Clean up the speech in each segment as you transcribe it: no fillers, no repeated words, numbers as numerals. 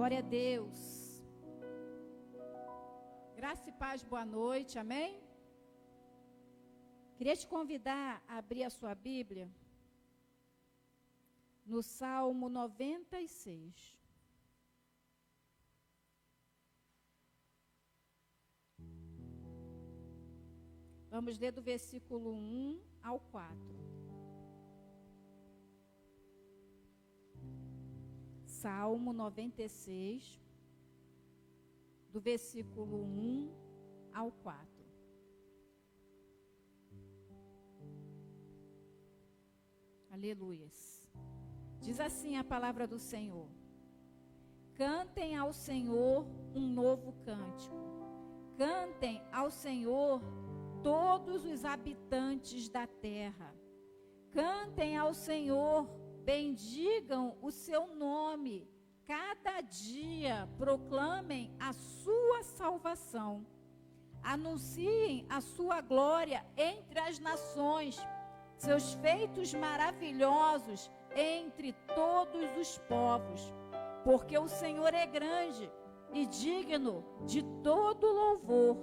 Glória a Deus. Graça e paz, boa noite, amém? Queria te convidar a abrir a sua Bíblia no Salmo 96. Vamos ler do versículo 1 ao 4. Salmo 96, do versículo 1 ao 4. Aleluias. Diz assim a palavra do Senhor: cantem ao Senhor um novo cântico. Cantem ao Senhor todos os habitantes da terra. Cantem ao Senhor, bendigam o seu nome. Cada dia proclamem a sua salvação. Anunciem a sua glória entre as nações, seus feitos maravilhosos entre todos os povos. Porque o Senhor é grande e digno de todo louvor,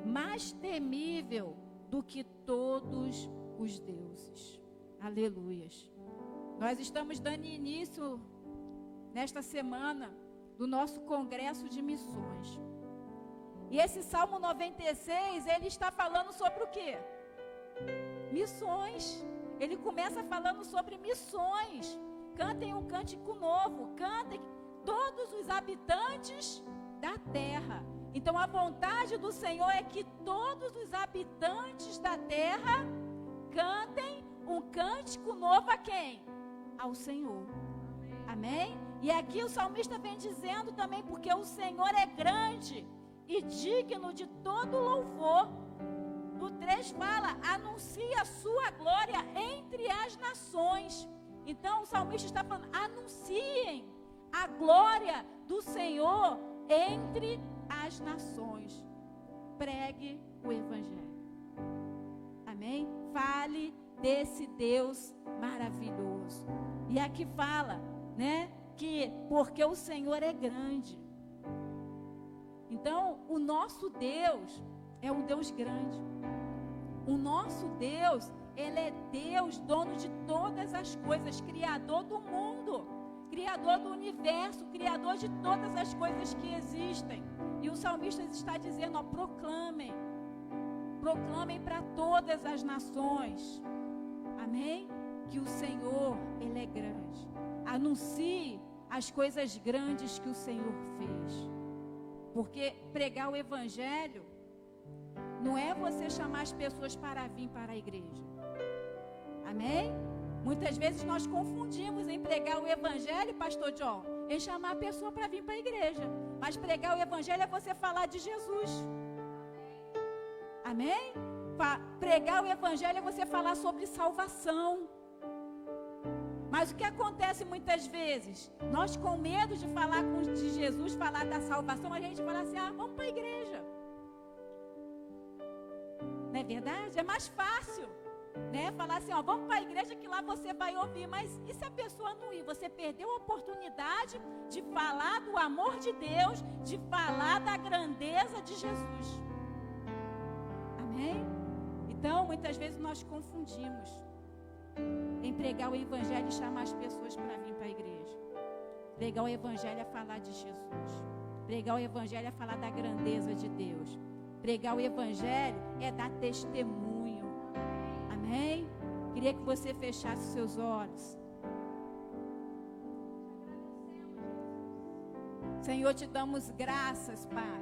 mais temível do que todos os deuses. Aleluias. Nós estamos dando início nesta semana do nosso congresso de missões. E esse Salmo 96, ele está falando sobre o quê? Missões. Ele começa falando sobre missões. Cantem um cântico novo, cantem todos os habitantes da terra. Então a vontade do Senhor é que todos os habitantes da terra cantem um cântico novo a quem? Ao Senhor. Amém? E aqui o salmista vem dizendo também, porque o Senhor é grande e digno de todo louvor. O 3 fala, anuncia a sua glória entre as nações. Então o salmista está falando, anunciem a glória do Senhor entre as nações. Pregue o evangelho. Amém? Fale desse Deus maravilhoso. E aqui fala, né, que porque o Senhor é grande. Então, o nosso Deus é um Deus grande. O nosso Deus, ele é Deus, dono de todas as coisas, criador do mundo, criador do universo, criador de todas as coisas que existem. E o salmista está dizendo, ó, proclamem para todas as nações. Amém? Que o Senhor, ele é grande. Anuncie as coisas grandes que o Senhor fez. Porque pregar o evangelho não é você chamar as pessoas para vir para a igreja. Amém? Muitas vezes nós confundimos em pregar o evangelho, pastor John, em chamar a pessoa para vir para a igreja. Mas pregar o evangelho é você falar de Jesus. Amém? Pregar o evangelho é você falar sobre salvação. Mas o que acontece muitas vezes? Nós com medo de falar de Jesus, falar da salvação, a gente fala assim, vamos para a igreja. Não é verdade? É mais fácil, né? Falar assim, vamos para a igreja que lá você vai ouvir. Mas e se a pessoa não ir? Você perdeu a oportunidade de falar do amor de Deus, de falar da grandeza de Jesus. Amém? Então, muitas vezes nós confundimos em pregar o evangelho e chamar as pessoas para vir para a igreja. Pregar o evangelho é falar de Jesus. Pregar o evangelho é falar da grandeza de Deus. Pregar o evangelho é dar testemunho. Amém? Queria que você fechasse os seus olhos. Senhor, te damos graças, Pai.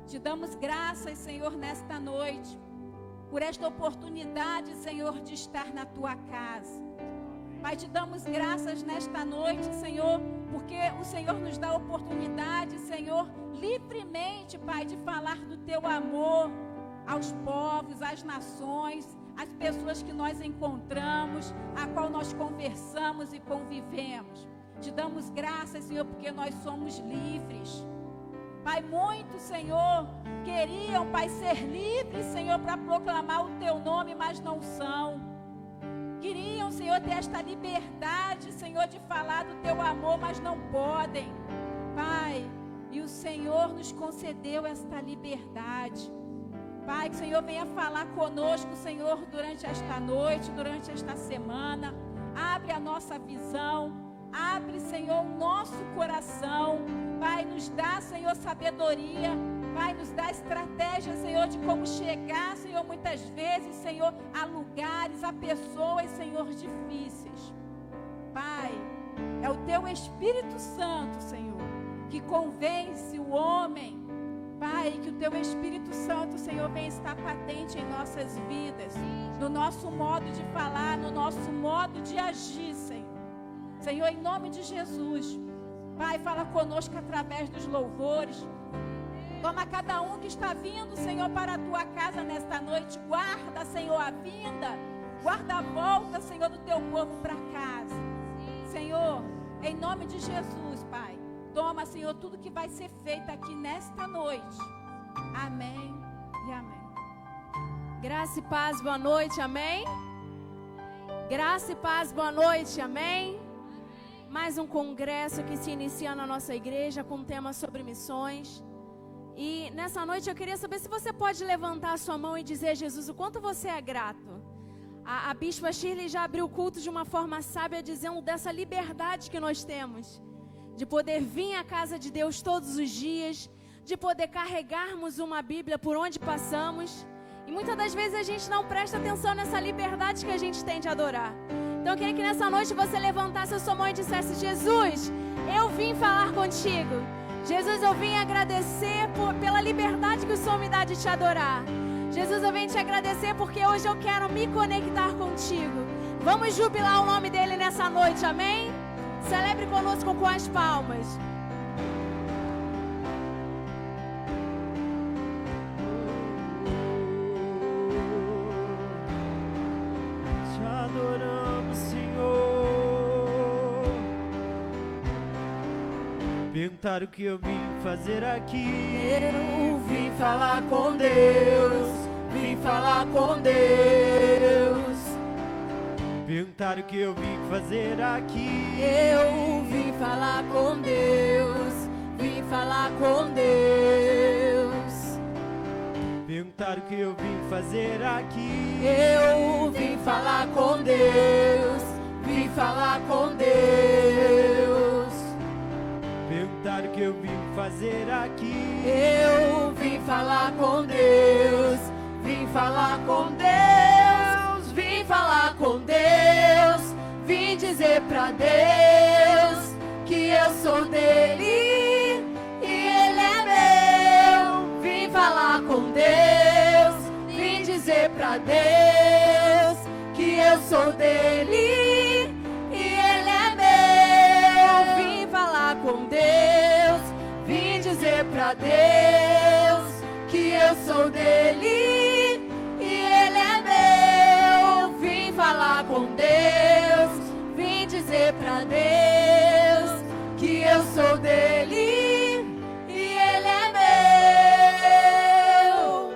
Te damos graças, Senhor, nesta noite, por esta oportunidade, Senhor, de estar na tua casa. Pai, te damos graças nesta noite, Senhor, porque o Senhor nos dá a oportunidade, Senhor, livremente, Pai, de falar do teu amor aos povos, às nações, às pessoas que nós encontramos, a qual nós conversamos e convivemos. Te damos graças, Senhor, porque nós somos livres. Pai, muitos, Senhor, queriam, Pai, ser livres, Senhor, para proclamar o teu nome, mas não são. Queriam, Senhor, ter esta liberdade, Senhor, de falar do teu amor, mas não podem. E o Senhor nos concedeu esta liberdade. Pai, que o Senhor venha falar conosco, Senhor, durante esta noite, durante esta semana. Abre a nossa visão, abre, Senhor, o nosso coração. Pai, nos dá, Senhor, sabedoria. Pai, nos dá estratégia, Senhor, de como chegar, Senhor, muitas vezes, Senhor, a lugares, a pessoas, Senhor, difíceis. Pai, é o Teu Espírito Santo, Senhor, que convence o homem. Pai, que o Teu Espírito Santo, Senhor, venha estar patente em nossas vidas, no nosso modo de falar, no nosso modo de agir, Senhor. Senhor, em nome de Jesus, Pai, fala conosco através dos louvores. Toma cada um que está vindo, Senhor, para a Tua casa nesta noite. Guarda, Senhor, a vinda. Guarda a volta, Senhor, do Teu povo para casa. Senhor, em nome de Jesus, Pai. Toma, Senhor, tudo que vai ser feito aqui nesta noite. Amém e amém. Graça e paz, boa noite, amém? Graça e paz, boa noite, amém? Mais um congresso que se inicia na nossa igreja com um tema sobre missões. E nessa noite eu queria saber se você pode levantar a sua mão e dizer a Jesus o quanto você é grato. A bispa Shirley já abriu o culto de uma forma sábia, dizendo dessa liberdade que nós temos. De poder vir à casa de Deus todos os dias, de poder carregarmos uma Bíblia por onde passamos. E muitas das vezes a gente não presta atenção nessa liberdade que a gente tem de adorar. Então eu queria que nessa noite você levantasse a sua mão e dissesse: Jesus, eu vim falar contigo. Jesus, eu vim agradecer pela liberdade que o Senhor me dá de te adorar. Jesus, eu vim te agradecer porque hoje eu quero me conectar contigo. Vamos jubilar o nome dele nessa noite, amém? Celebre conosco com as palmas. Te adoramos, Senhor. Perguntaram o que eu vim fazer aqui. Eu vim falar com Deus. Vim falar com Deus. Perguntaram o que eu vim fazer aqui. Eu vim falar com Deus. Vim falar com Deus. Perguntaram o que eu vim fazer aqui. Eu vim falar com Deus. Vim falar com Deus. Perguntaram o que eu vim fazer aqui. Eu vim falar com Deus. Vim falar com Deus. Vim falar com Deus. Vim dizer pra Deus que eu sou dele e ele é meu. Vim falar com Deus. Vim dizer pra Deus que eu sou dele e ele é meu. Vim falar com Deus. Vim dizer pra Deus que eu sou dele e ele é meu. Vim falar com Deus. Vim dizer pra Deus que eu sou dele e ele é meu.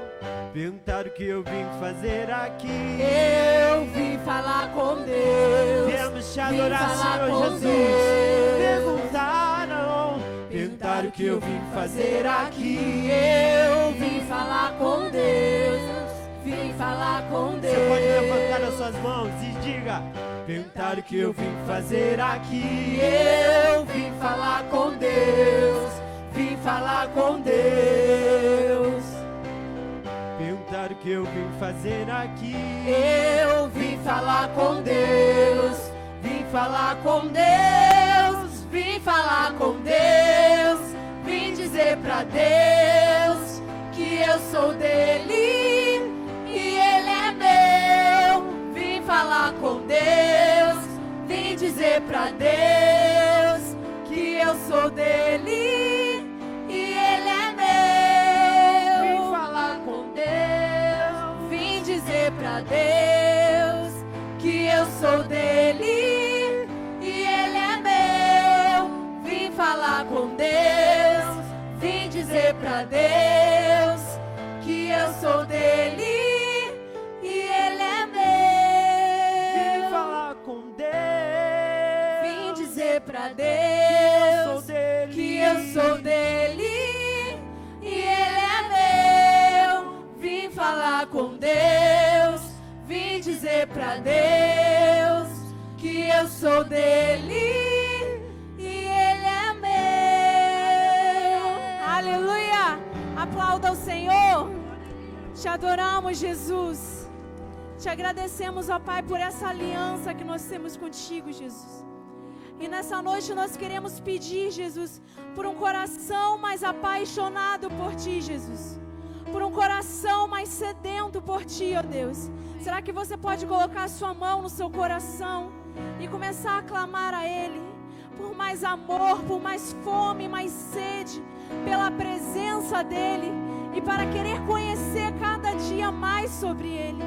Perguntaram o que eu vim fazer aqui. Eu vim falar com Deus. Viemos te adorar, Vim falar Senhor com Jesus. Deus. Perguntaram o que eu vim fazer aqui. Eu vim falar com Deus. Vim falar com Deus. Você pode levantar as suas mãos e diga: perguntaram o que eu vim fazer aqui. Eu vim falar com Deus. Vim falar com Deus. Perguntaram o que eu vim fazer aqui. Eu vim falar com Deus. Vim falar com Deus. Vim falar com Deus. Vim dizer pra Deus que eu sou dele e ele é meu. Vim falar com Deus. Vim dizer pra Deus que eu sou dele e ele é meu. Vim falar com Deus. Vim dizer pra Deus que eu sou dele e ele é meu. Vim falar com Deus. Vim dizer pra Deus que eu sou dele e ele é meu. Vim falar com Deus. Vim dizer pra Deus que eu sou dele. que eu sou dele falar com Deus, vim dizer pra Deus que eu sou dele e ele é meu. Aleluia! Aplauda o Senhor. Te adoramos, Jesus. Te agradecemos, ó Pai, por essa aliança que nós temos contigo, Jesus. E nessa noite nós queremos pedir, Jesus, por um coração mais apaixonado por Ti, Jesus. Por um coração mais sedento por Ti, ó Deus. Será que você pode colocar a sua mão no seu coração e começar a clamar a Ele por mais amor, por mais fome, mais sede, pela presença dEle e para querer conhecer cada dia mais sobre Ele?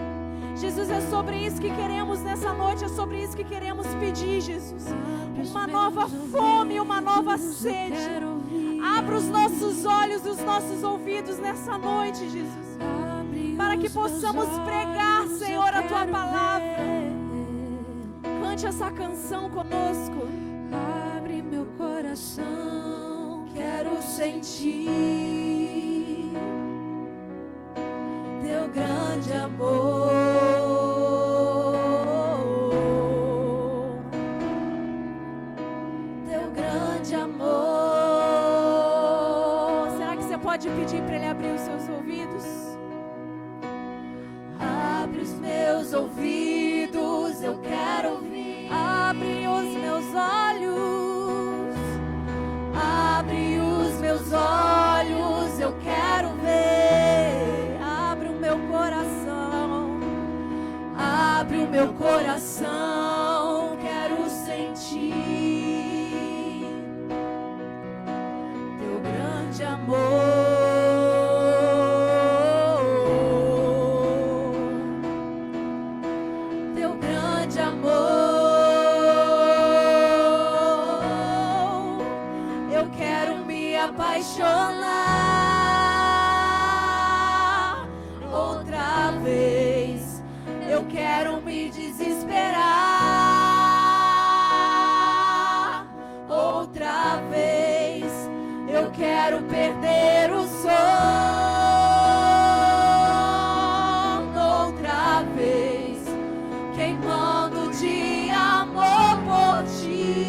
Jesus, é sobre isso que queremos nessa noite, é sobre isso que queremos pedir, Jesus. Uma nova fome, uma nova sede. Abra os nossos olhos e os nossos ouvidos nessa noite, Jesus, para que possamos pregar, Senhor, a Tua palavra. Cante essa canção conosco. Abre meu coração, quero sentir Teu grande amor. Pode pedir para Ele abrir os seus ouvidos? Abre os meus ouvidos, eu quero ouvir. Abre os meus olhos. Abre os meus olhos, eu quero ver. Abre o meu coração. Abre o meu coração, quero sentir Teu grande amor. Apaixonar outra vez, eu quero me desesperar outra vez, eu quero perder o sono outra vez, queimando de amor por Ti.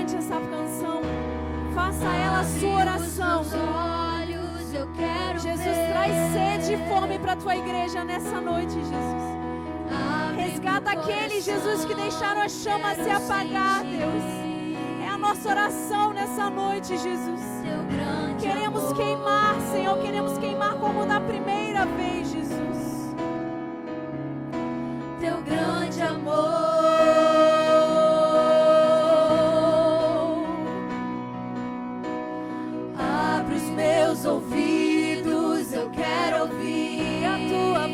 Essa canção, faça ela a sua oração. Jesus, traz sede e fome para a Tua igreja nessa noite, Jesus. Resgata aqueles, Jesus, que deixaram a chama se apagar, Deus. É a nossa oração nessa noite, Jesus. Queremos queimar, Senhor, queremos queimar como da primeira vez, Jesus. Teu grande amor. Ouvidos, eu quero ouvir a Tua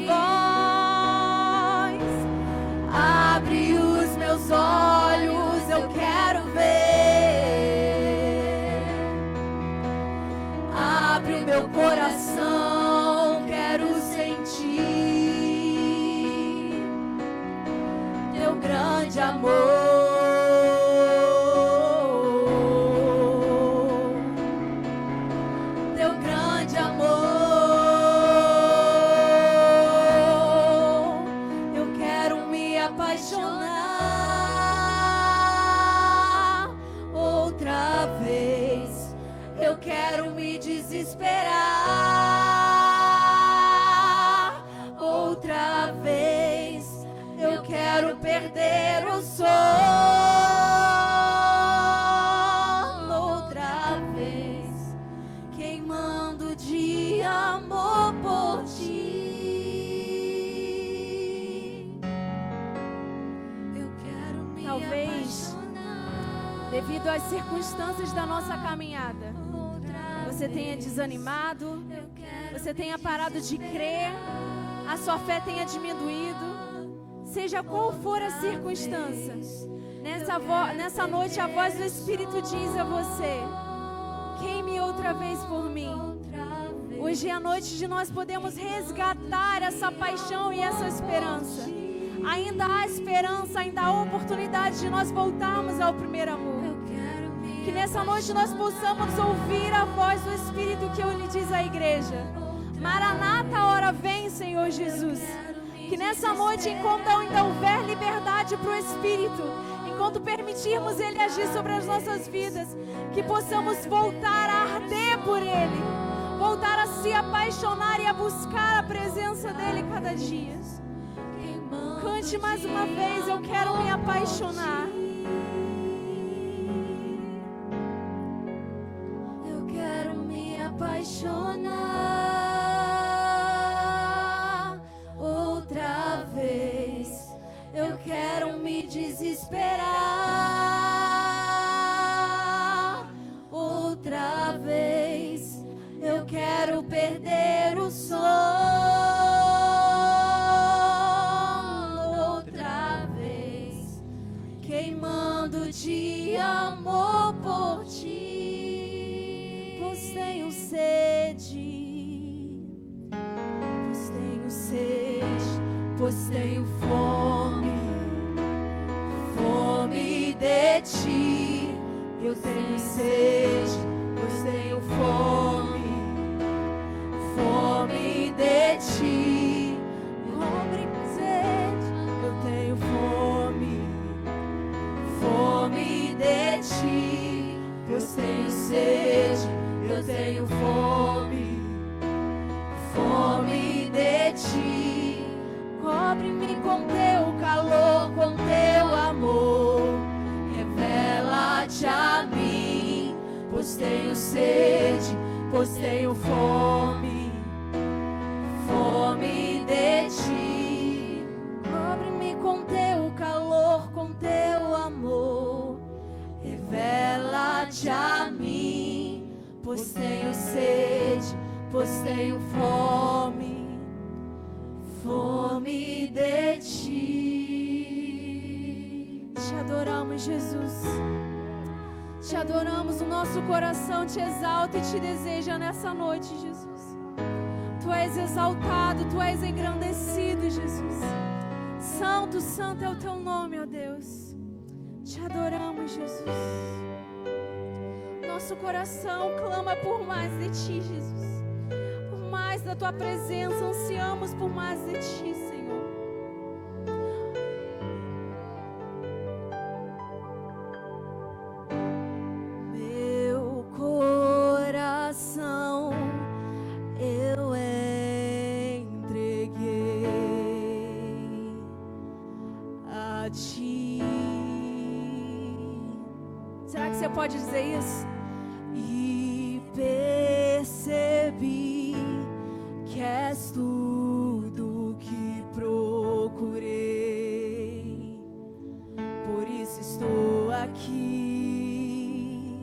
voz. Abre os meus olhos, eu quero ver. Abre o meu coração, quero sentir Teu grande amor. Desesperar outra vez, eu quero perder o sono outra vez, queimando de amor por Ti. devido às circunstâncias da nossa caminhada, você tenha desanimado, você tenha parado de crer, a sua fé tenha diminuído, seja qual for a circunstância, nessa noite a voz do Espírito diz a você: queime outra vez por mim. Hoje é a noite de nós podermos resgatar essa paixão e essa esperança. Ainda há esperança, ainda há oportunidade de nós voltarmos ao primeiro amor. Que nessa noite nós possamos ouvir a voz do Espírito que lhe diz à igreja: Maranata, a hora vem, Senhor Jesus. Que nessa noite, enquanto ainda houver liberdade para o Espírito, enquanto permitirmos Ele agir sobre as nossas vidas, que possamos voltar a arder por Ele, voltar a se apaixonar e a buscar a presença dEle cada dia. Cante mais uma vez: eu quero me apaixonar. Eu quero me apaixonar outra vez. Eu quero me desesperar outra vez. Eu quero perder o sono outra vez, queimando de amor por ti. Pois tenho sede, pois tenho sede, pois tenho fome, fome de ti. Eu tenho sede, pois tenho fome, fome de ti. Fome de sede, eu tenho fome, fome de ti. Eu tenho sede, eu tenho fome, fome de ti. Cobre-me com teu calor, com teu amor. Revela-te a mim, pois tenho sede, pois tenho fome, fome de ti. Cobre-me com teu calor, com teu amor. Revela-te a mim, pois tenho sede, pois tenho fome, fome de ti. Te adoramos, Jesus. Te adoramos, o nosso coração te exalta e te deseja nessa noite, Jesus. Tu és exaltado, tu és engrandecido, Jesus. Santo, santo é o teu nome, ó Deus. Te adoramos, Jesus. Nosso coração clama por mais de ti, Jesus. Por mais da tua presença, ansiamos por mais de ti, Senhor. Meu coração eu entreguei a ti. Será que você pode dizer isso? E percebi que és tudo que procurei. Por isso estou aqui.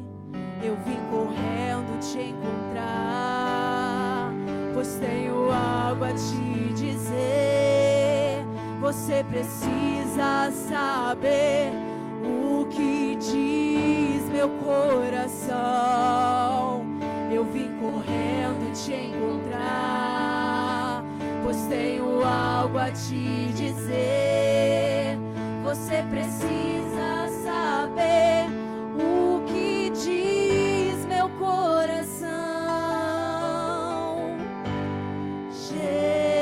Eu vim correndo te encontrar, pois tenho algo a te dizer. Você precisa saber o que diz meu coração. Eu vim correndo te encontrar, pois tenho algo a te dizer. Você precisa saber o que diz meu coração. Jesus,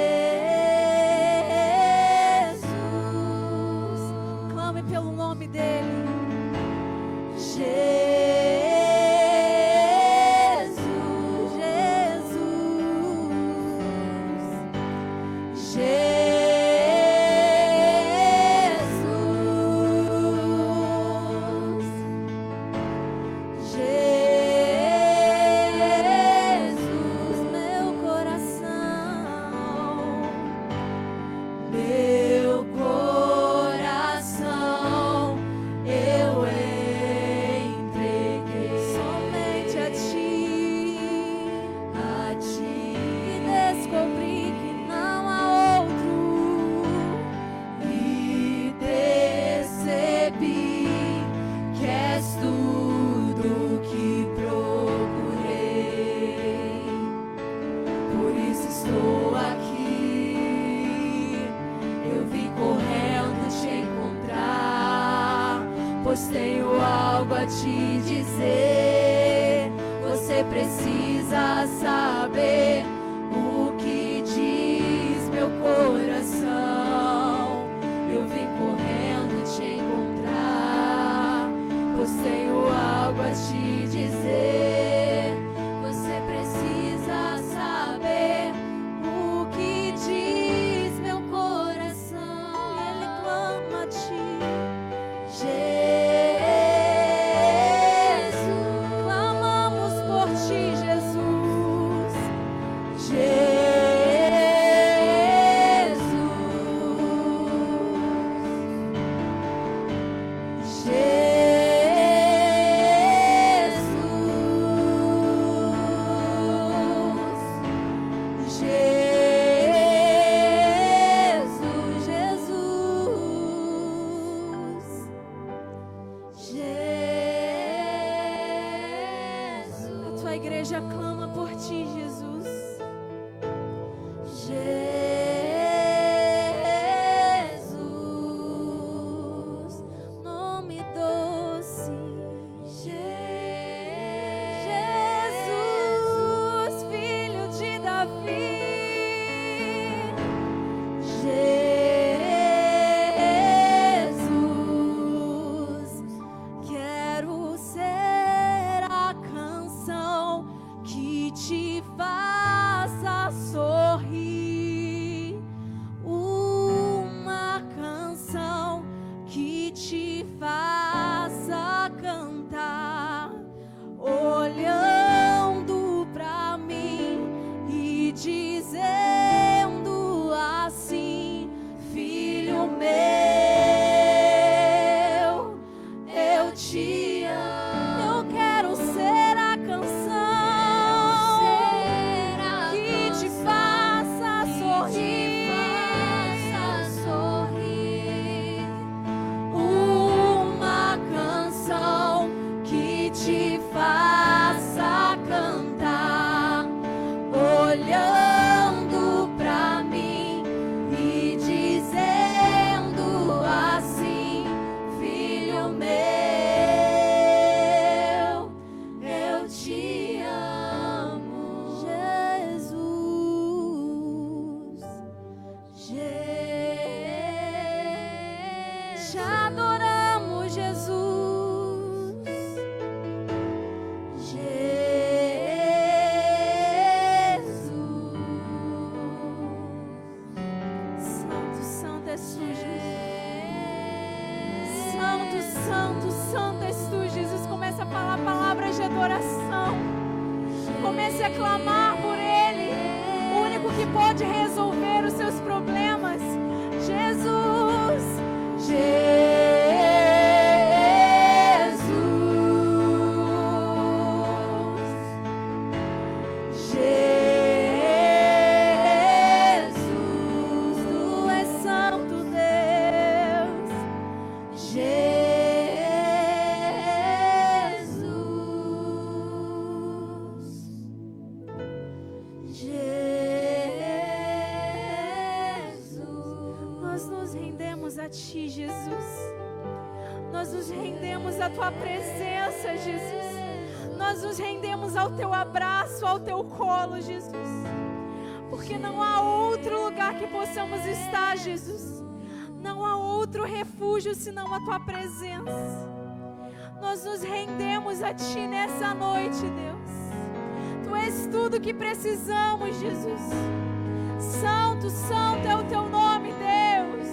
Clame pelo nome dele. Jesus, pois tenho algo a te dizer. Você precisa saber o que diz meu coração. Eu vim correndo te encontrar, pois tenho algo a te dizer. Você precisa saber o que diz meu coração. Ele clama a ti, Jesus. Clamamos por ti, Jesus. A tua igreja clama por ti, Jesus. Jesus, nome doce. Jesus, filho de Davi. Jesus, quero ser a canção que te faça sorrir, uma canção que te faça cantar, olhando pra mim e dizendo assim: filho meu, eu te amo. Eu quero ser a canção que te faça sorrir, uma canção que te faça cantar, olhando pra mim e dizendo assim: filho meu, eu te amo. Jesus, te adoramos, Jesus. Jesus, santo, santo és tu, Jesus. Santo, santo, santo és tu, Jesus. Comece a falar palavras de adoração. Comece a clamar por Ele, o único que pode resolver os seus problemas. Jesus, Jesus, tu és santo Deus. Nós nos rendemos a ti, Jesus. Nós nos rendemos à tua presença, Jesus. Nós nos rendemos ao teu abraço, ao teu colo, Jesus. Porque não há outro lugar que possamos estar, Jesus. Não há outro refúgio senão a tua presença. Nós nos rendemos a ti nessa noite, Deus. Tu és tudo que precisamos, Jesus. Santo, santo é o teu nome, Deus.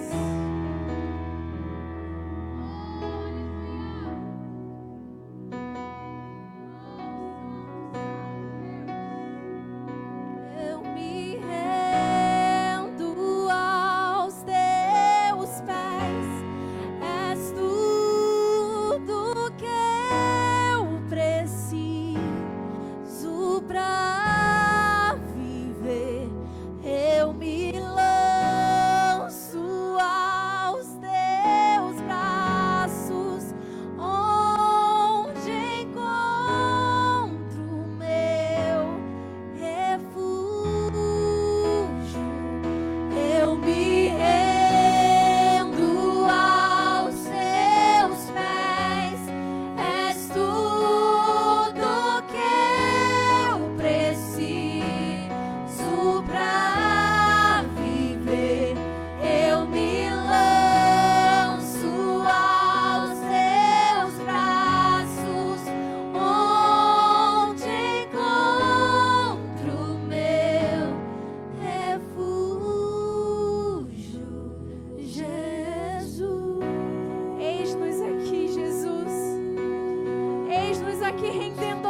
Eu me rendo aos teus pés. És tudo que eu preciso pra viver. Eu me lanço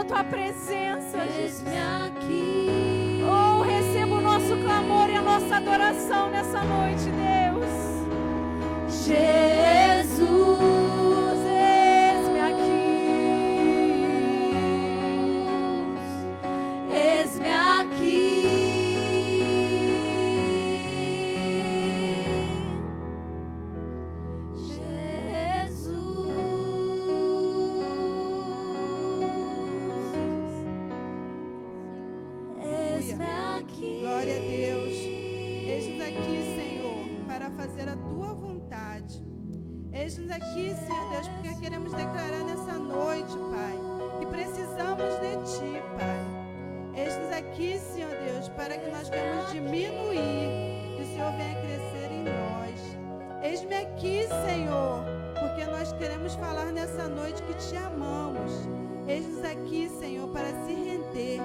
tua presença, Jesus. Eis-me aqui. Oh, receba o nosso clamor e a nossa adoração nessa noite, Deus. Jesus, eis-me aqui. Eis-me aqui. Glória a Deus. Eis-nos aqui, Senhor, para fazer a tua vontade. Eis-nos aqui, Senhor Deus, porque queremos declarar nessa noite, Pai, que precisamos de Ti, Pai. Eis-nos aqui, Senhor Deus, para que nós venhamos diminuir e o Senhor venha crescer em nós. Eis-me aqui, Senhor, porque nós queremos falar nessa noite que Te amamos. Eis-nos aqui, Senhor, para se render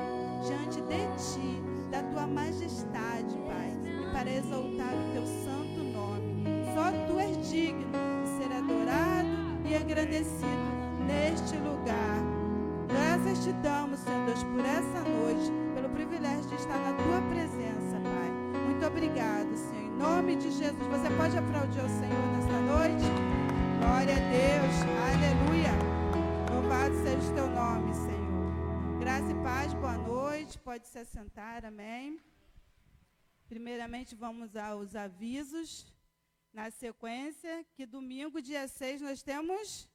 diante de Ti, da Tua majestade, Pai, e para exaltar o Teu santo nome. Só Tu és digno de ser adorado e agradecido neste lugar. Graças Te damos, Senhor Deus, por essa noite, pelo privilégio de estar na Tua presença, Pai. Muito obrigado, Senhor. Em nome de Jesus, você pode aplaudir ao Senhor nessa noite? Glória a Deus, aleluia. Louvado seja o Teu nome, Senhor. Graça e paz, boa noite, pode se assentar, amém. Primeiramente vamos aos avisos, na sequência, que domingo, dia 6, nós temos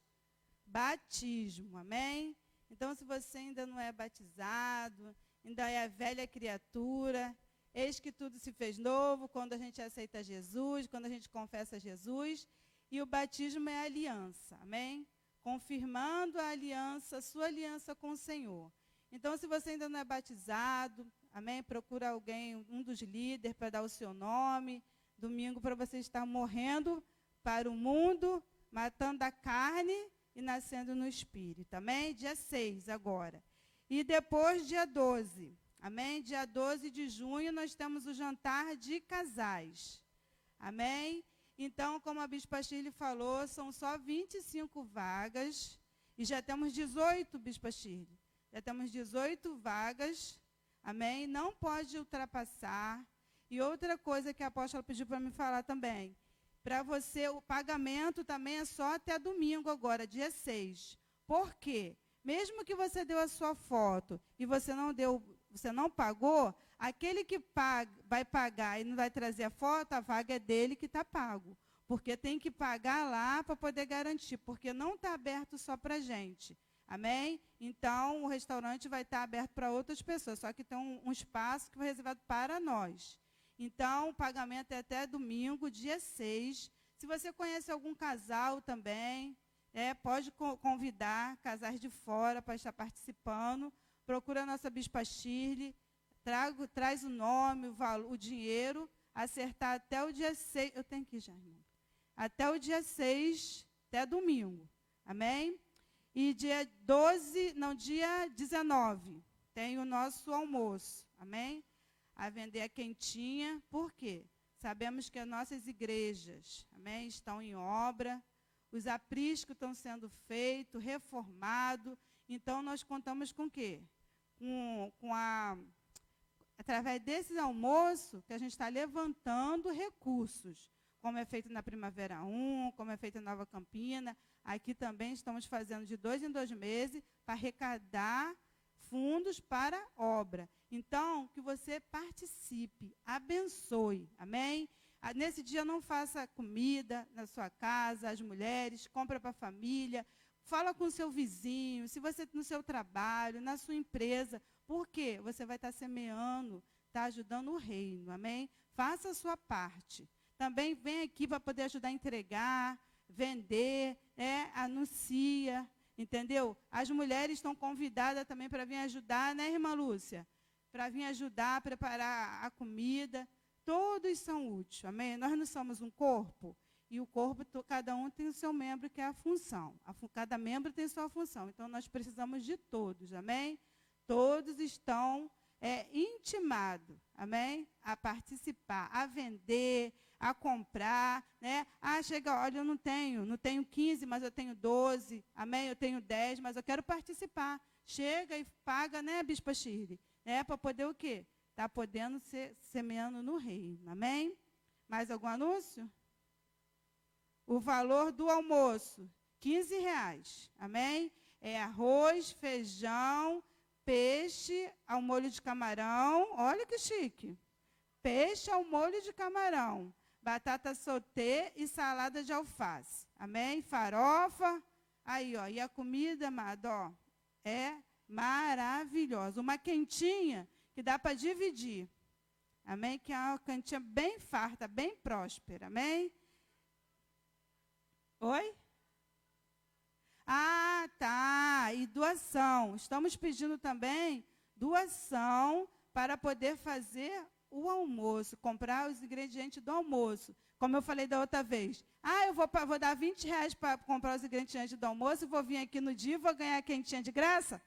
batismo, amém? Então, se você ainda não é batizado, ainda é a velha criatura, eis que tudo se fez novo quando a gente aceita Jesus, quando a gente confessa Jesus, e o batismo é a aliança, amém? Confirmando a aliança, sua aliança com o Senhor. Então, se você ainda não é batizado, amém? Procura alguém, um dos líderes, para dar o seu nome. Domingo, para você estar morrendo para o mundo, matando a carne e nascendo no Espírito, amém? Dia 6 agora. E depois, dia 12, amém? Dia 12 de junho, nós temos o jantar de casais, amém? Então, como a Bispa Shirley falou, são só 25 vagas, e já temos 18, Bispa Shirley. Já temos 18 vagas, amém? Não pode ultrapassar. E outra coisa que a apóstola pediu para me falar também, para você, o pagamento também é só até domingo agora, dia 6. Por quê? Mesmo que você deu a sua foto e você não pagou, aquele que vai pagar e não vai trazer a foto, a vaga é dele que está pago. Porque tem que pagar lá para poder garantir, porque não está aberto só para a gente. Amém? Então, o restaurante vai estar aberto para outras pessoas, só que tem um espaço que foi reservado para nós. Então, o pagamento é até domingo, dia 6. Se você conhece algum casal também, pode convidar casais de fora para estar participando. Procura a nossa Bispa Shirley, traz o nome, o dinheiro, acertar até o dia 6. Eu tenho que ir já, irmão. Até o dia 6, até domingo. Amém? E dia 19, tem o nosso almoço, amém? A vender a quentinha, por quê? Sabemos que as nossas igrejas, amém, estão em obra, os apriscos estão sendo feitos, reformados, então nós contamos com o quê? Através desses almoços, que a gente está levantando recursos, como é feito na Primavera 1, como é feito na Nova Campina. Aqui também estamos fazendo de 2 em 2 meses para arrecadar fundos para a obra. Então, que você participe, abençoe, amém? Nesse dia não faça comida na sua casa, as mulheres, compra para a família, fala com o seu vizinho, se você no seu trabalho, na sua empresa, por quê? Você vai estar semeando, está ajudando o reino, amém? Faça a sua parte. Também vem aqui para poder ajudar a entregar, vender, anuncia, entendeu? As mulheres estão convidadas também para vir ajudar, né, irmã Lúcia? Para vir ajudar a preparar a comida. Todos são úteis, amém? Nós não somos um corpo, e o corpo, cada um tem o seu membro, que é a função. Cada membro tem sua função, então nós precisamos de todos, amém? Todos estão intimados, amém? A participar, a vender, a comprar, né? Ah, chega, olha, eu não tenho 15, mas eu tenho 12, amém? Eu tenho 10, mas eu quero participar. Chega e paga, né, Bispa Shirley? Para poder o quê? Tá podendo ser semeando no reino, amém? Mais algum anúncio? O valor do almoço, R$15, amém? É arroz, feijão, peixe ao molho de camarão, olha que chique. Peixe ao molho de camarão, batata sauté e salada de alface, amém? Farofa, aí, ó, e a comida, amado, ó, é maravilhosa. Uma quentinha que dá para dividir, amém? Que é uma quentinha bem farta, bem próspera, amém? Oi? Ah, tá. E doação. Estamos pedindo também doação para poder fazer o almoço, comprar os ingredientes do almoço. Como eu falei da outra vez. Ah, eu vou dar R$20 para comprar os ingredientes do almoço e vou vir aqui no dia e vou ganhar quentinha de graça?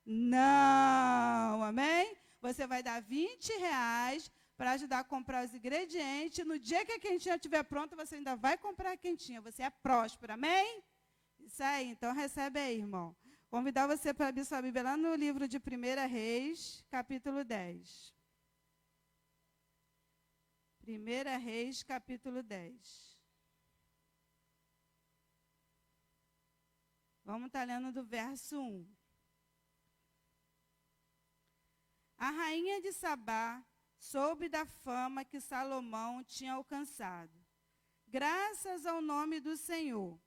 Não, amém? Você vai dar R$20 para ajudar a comprar os ingredientes. No dia que a quentinha estiver pronta, você ainda vai comprar a quentinha. Você é próspero, amém? Isso aí, então recebe aí, irmão. Convidar você para abrir sua Bíblia lá no livro de 1 Reis, capítulo 10. 1 Reis, capítulo 10. Vamos estar lendo do verso 1. A rainha de Sabá soube da fama que Salomão tinha alcançado, graças ao nome do Senhor,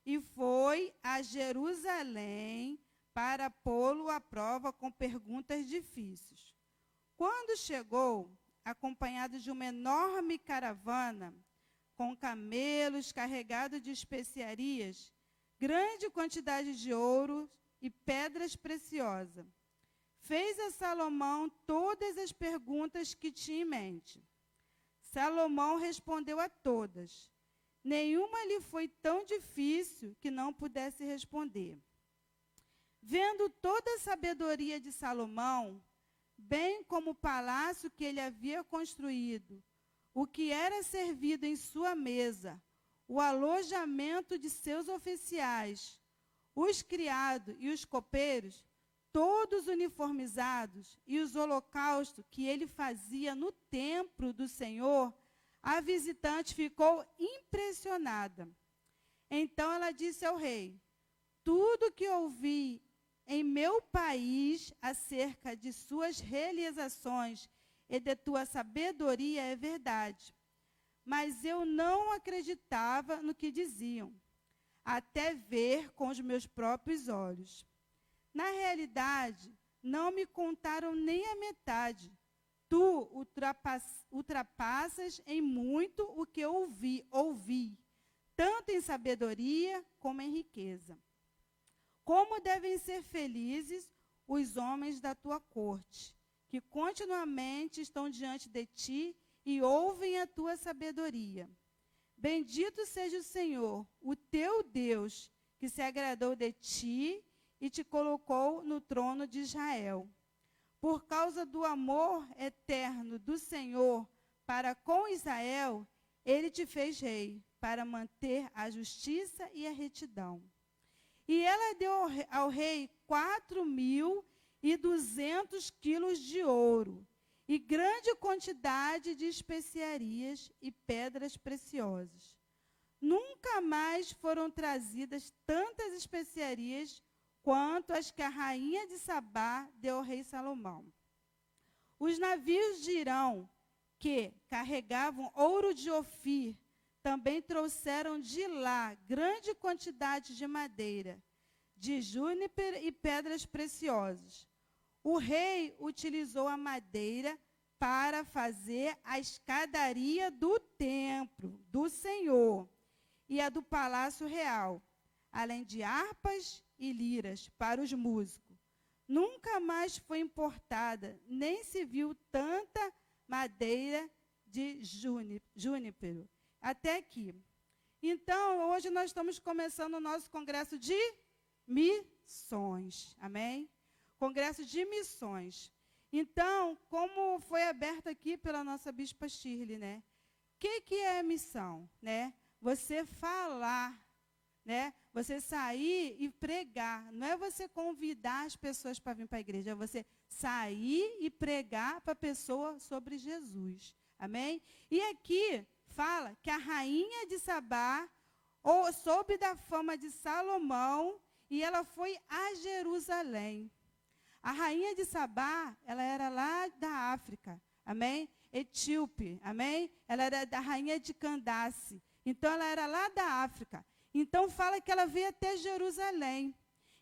e foi a Jerusalém para pô-lo à prova com perguntas difíceis. Quando chegou, acompanhado de uma enorme caravana, com camelos carregados de especiarias, grande quantidade de ouro e pedras preciosas, fez a Salomão todas as perguntas que tinha em mente. Salomão respondeu a todas. Nenhuma lhe foi tão difícil que não pudesse responder. Vendo toda a sabedoria de Salomão, bem como o palácio que ele havia construído, o que era servido em sua mesa, o alojamento de seus oficiais, os criados e os copeiros, todos uniformizados, e os holocaustos que ele fazia no templo do Senhor, a visitante ficou impressionada. Então ela disse ao rei: tudo que ouvi em meu país acerca de suas realizações e de tua sabedoria é verdade. Mas eu não acreditava no que diziam, até ver com os meus próprios olhos. Na realidade, não me contaram nem a metade. Tu ultrapassas em muito o que eu ouvi, tanto em sabedoria como em riqueza. Como devem ser felizes os homens da tua corte, que continuamente estão diante de ti e ouvem a tua sabedoria. Bendito seja o Senhor, o teu Deus, que se agradou de ti e te colocou no trono de Israel. Por causa do amor eterno do Senhor para com Israel, ele te fez rei, para manter a justiça e a retidão. E ela deu ao rei 4.200 quilos de ouro, e grande quantidade de especiarias e pedras preciosas. Nunca mais foram trazidas tantas especiarias quanto as que a rainha de Sabá deu ao rei Salomão. Os navios de Irão, que carregavam ouro de Ofir, também trouxeram de lá grande quantidade de madeira, de júniper e pedras preciosas. O rei utilizou a madeira para fazer a escadaria do templo do Senhor e a do palácio real, além de harpas e liras para os músicos. Nunca mais foi importada, nem se viu tanta madeira de júnipero. Até aqui. Então, hoje nós estamos começando o nosso congresso de missões. Amém? Congresso de missões. Então, como foi aberto aqui pela nossa Bispa Shirley, né? que é missão, né? Você falar, né? Você sair e pregar. Não é você convidar as pessoas para vir para a igreja, é você sair e pregar para a pessoa sobre Jesus. Amém? E aqui fala que a rainha de Sabá soube da fama de Salomão e ela foi a Jerusalém. A rainha de Sabá, ela era lá da África, amém? Etíope, amém? Ela era da rainha de Candace. Então, ela era lá da África. Então, fala que ela veio até Jerusalém.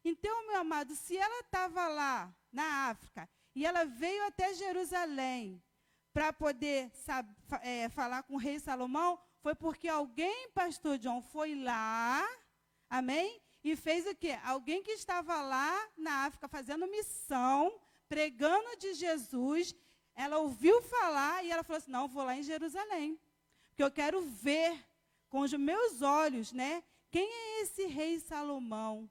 Então, meu amado, se ela estava lá na África e ela veio até Jerusalém para poder falar com o rei Salomão, foi porque alguém, pastor John, foi lá, amém? E fez o quê? Alguém que estava lá na África fazendo missão, pregando de Jesus, ela ouviu falar e ela falou assim, não, vou lá em Jerusalém, porque eu quero ver com os meus olhos, né? Quem é esse rei Salomão?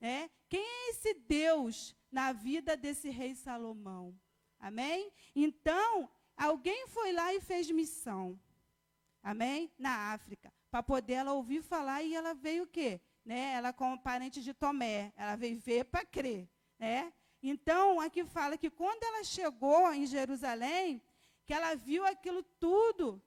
Né? Quem é esse Deus na vida desse rei Salomão? Amém? Então, alguém foi lá e fez missão, amém? Na África, para poder ela ouvir falar e ela veio o quê? Né? Ela como parente de Tomé, ela veio ver para crer, né? Então, aqui fala que quando ela chegou em Jerusalém, que ela viu aquilo tudo,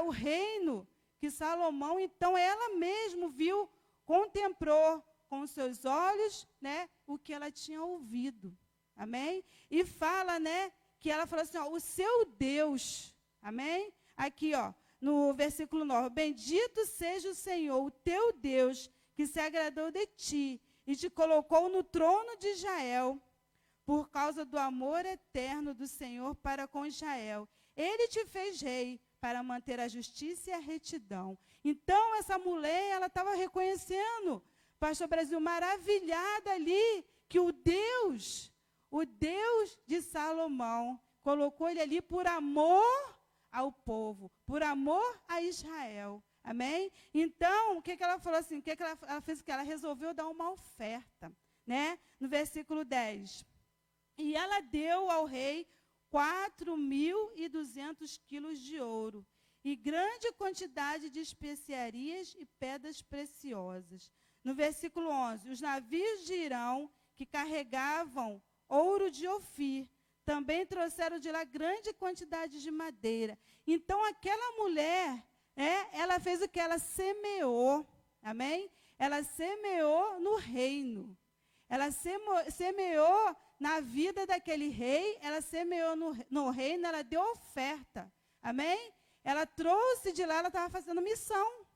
o reino que Salomão, então ela mesmo viu, contemplou com os seus olhos, né, o que ela tinha ouvido. Amém? E fala, né, que ela falou assim, ó, o seu Deus, amém? Aqui, ó, no versículo 9, bendito seja o Senhor, o teu Deus, que se agradou de ti e te colocou no trono de Israel, por causa do amor eterno do Senhor para com Israel. Ele te fez rei para manter a justiça e a retidão. Então, essa mulher, ela estava reconhecendo, pastor Brasil, maravilhada ali, que o Deus de Salomão, colocou ele ali por amor ao povo, por amor a Israel. Amém? Então, o que ela falou assim? O que ela fez? Ela resolveu dar uma oferta, né? No versículo 10. E ela deu ao rei 4.200 quilos de ouro e grande quantidade de especiarias e pedras preciosas. No versículo 11, os navios de Irão que carregavam ouro de Ofir também trouxeram de lá grande quantidade de madeira. Então, aquela mulher, ela fez o que? Ela semeou, amém? Ela semeou no reino. Ela semeou na vida daquele rei, ela semeou no reino, ela deu oferta, amém? Ela trouxe de lá, ela estava fazendo missão,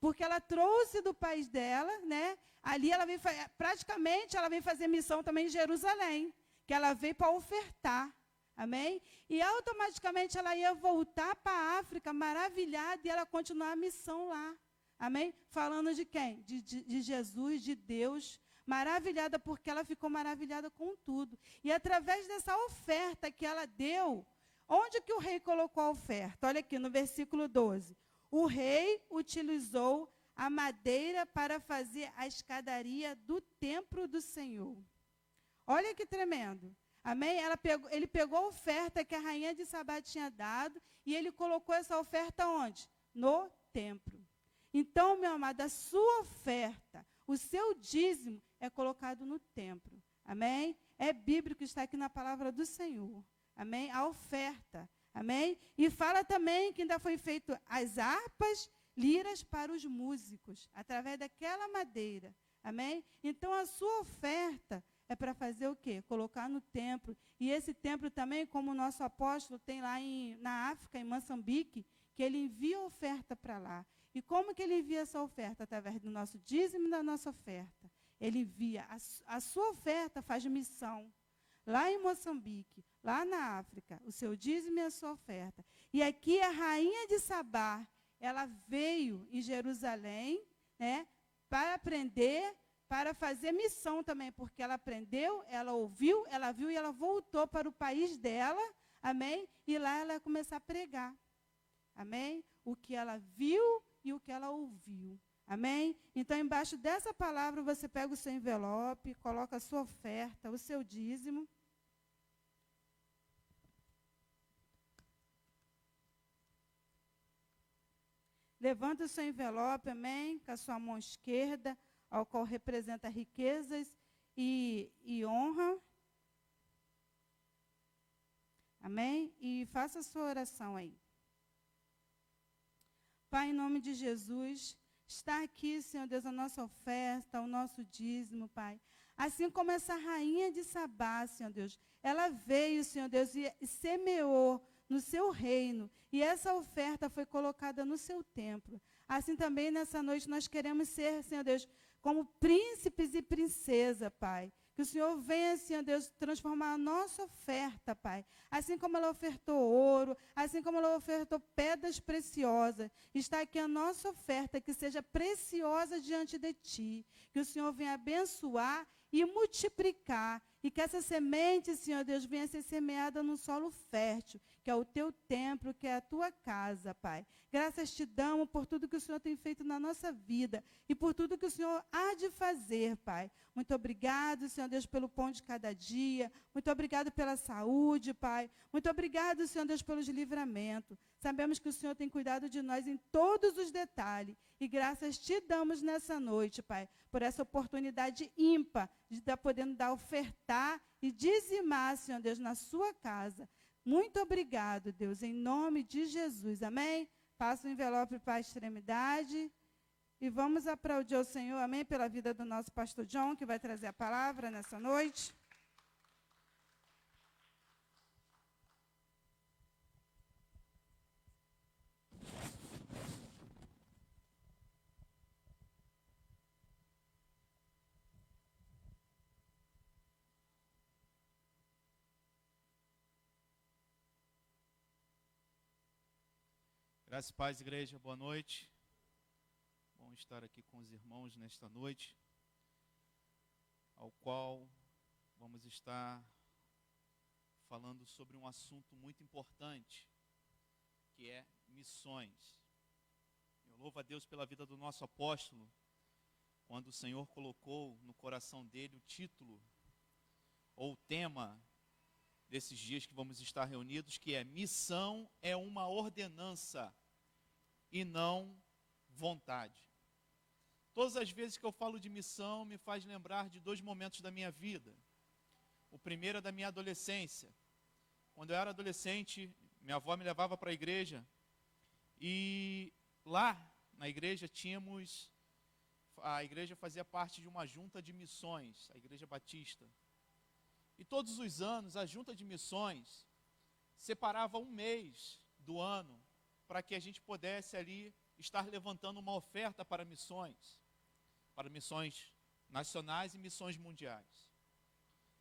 porque ela trouxe do país dela, né? Ali ela veio, praticamente, ela veio fazer missão também em Jerusalém, que ela veio para ofertar, amém? E automaticamente ela ia voltar para a África, maravilhada, e ela continuar a missão lá, amém? Falando de quem? De Jesus, de Deus, maravilhada, porque ela ficou maravilhada com tudo. E através dessa oferta que ela deu, onde que o rei colocou a oferta? Olha aqui no versículo 12. O rei utilizou a madeira para fazer a escadaria do templo do Senhor. Olha que tremendo. Amém? Ele pegou a oferta que a rainha de Sabá tinha dado e ele colocou essa oferta onde? No templo. Então, meu amado, a sua oferta, o seu dízimo é colocado no templo. Amém? É bíblico, está aqui na palavra do Senhor. Amém? A oferta. Amém? E fala também que ainda foi feito as harpas, liras para os músicos, através daquela madeira. Amém? Então, a sua oferta é para fazer o quê? Colocar no templo. E esse templo também, como o nosso apóstolo tem lá na África, em Moçambique, que ele envia oferta para lá. E como que ele envia essa oferta? Através do nosso dízimo e da nossa oferta. Ele envia, a sua oferta faz missão. Lá em Moçambique, lá na África, o seu dízimo e a sua oferta. E aqui a rainha de Sabá, ela veio em Jerusalém, né, para aprender, para fazer missão também, porque ela aprendeu, ela ouviu, ela viu e ela voltou para o país dela, amém? E lá ela ia começar a pregar, amém? O que ela viu e o que ela ouviu, amém? Então, embaixo dessa palavra, você pega o seu envelope, coloca a sua oferta, o seu dízimo. Levanta o seu envelope, amém, com a sua mão esquerda, ao qual representa riquezas e honra. Amém? E faça a sua oração aí. Pai, em nome de Jesus, está aqui, Senhor Deus, a nossa oferta, o nosso dízimo, Pai. Assim como essa rainha de Sabá, Senhor Deus, ela veio, Senhor Deus, e semeou no seu reino, e essa oferta foi colocada no seu templo. Assim também, nessa noite, nós queremos ser, Senhor Deus, como príncipes e princesa, Pai. Que o Senhor venha, Senhor Deus, transformar a nossa oferta, Pai. Assim como ela ofertou ouro, assim como ela ofertou pedras preciosas, está aqui a nossa oferta, que seja preciosa diante de Ti. Que o Senhor venha abençoar e multiplicar, e que essa semente, Senhor Deus, venha ser semeada num solo fértil, que é o Teu templo, que é a Tua casa, Pai. Graças Te damos por tudo que o Senhor tem feito na nossa vida, e por tudo que o Senhor há de fazer, Pai. Muito obrigado, Senhor Deus, pelo pão de cada dia. Muito obrigado pela saúde, Pai. Muito obrigado, Senhor Deus, pelos livramentos. Sabemos que o Senhor tem cuidado de nós em todos os detalhes. E graças Te damos nessa noite, Pai, por essa oportunidade ímpar de estar podendo ofertar e dizimar, Senhor Deus, na sua casa. Muito obrigado, Deus, em nome de Jesus. Amém? Passa o envelope para a extremidade. E vamos aplaudir o Senhor, amém, pela vida do nosso pastor John, que vai trazer a palavra nessa noite. Graças e paz, igreja, boa noite. Bom estar aqui com os irmãos nesta noite, ao qual vamos estar falando sobre um assunto muito importante, que é missões. Eu louvo a Deus pela vida do nosso apóstolo, quando o Senhor colocou no coração dele o título, ou o tema desses dias que vamos estar reunidos, que é: missão é uma ordenança e não vontade. Todas as vezes que eu falo de missão, me faz lembrar de dois momentos da minha vida. O primeiro é da minha adolescência. Quando eu era adolescente, minha avó me levava para a igreja, e lá na igreja a igreja fazia parte de uma junta de missões, a Igreja Batista. E todos os anos, a junta de missões separava um mês do ano para que a gente pudesse ali estar levantando uma oferta para missões nacionais e missões mundiais.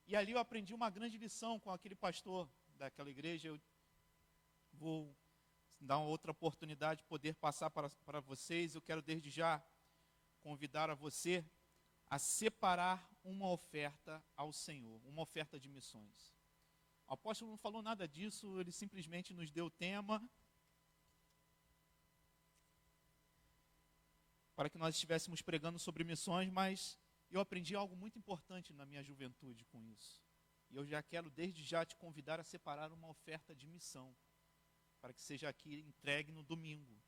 E ali eu aprendi uma grande lição com aquele pastor daquela igreja. Eu vou dar uma outra oportunidade de poder passar para vocês. Eu quero desde já convidar a você a separar uma oferta ao Senhor, uma oferta de missões. O apóstolo não falou nada disso, ele simplesmente nos deu o tema para que nós estivéssemos pregando sobre missões, mas eu aprendi algo muito importante na minha juventude com isso. E eu já quero desde já te convidar a separar uma oferta de missão, para que seja aqui entregue no domingo.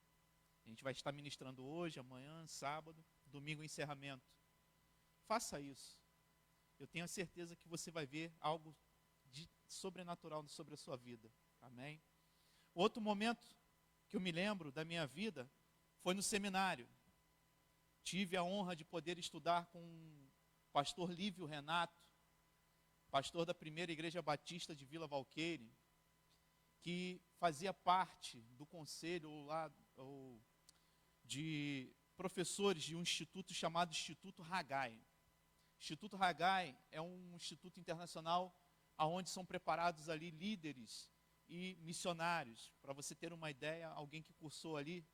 A gente vai estar ministrando hoje, amanhã, sábado, domingo o encerramento. Faça isso. Eu tenho a certeza que você vai ver algo de sobrenatural sobre a sua vida. Amém? Outro momento que eu me lembro da minha vida foi no seminário. Tive a honra de poder estudar com o pastor Lívio Renato, pastor da primeira igreja batista de Vila Valqueire, que fazia parte do conselho de professores de um instituto chamado Instituto Haggai. Instituto Haggai é um instituto internacional onde são preparados ali líderes e missionários. Para você ter uma ideia, alguém que cursou ali,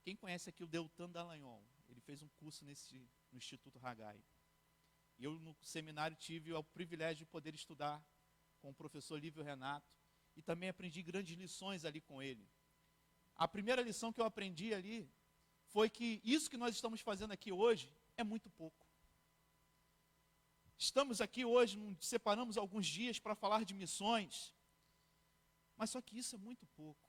quem conhece aqui o Deltan Dallagnol? Ele fez um curso no Instituto Haggai. E eu no seminário tive o privilégio de poder estudar com o professor Lívio Renato, e também aprendi grandes lições ali com ele. A primeira lição que eu aprendi ali foi que isso que nós estamos fazendo aqui hoje é muito pouco. Estamos aqui hoje, separamos alguns dias para falar de missões, mas só que isso é muito pouco.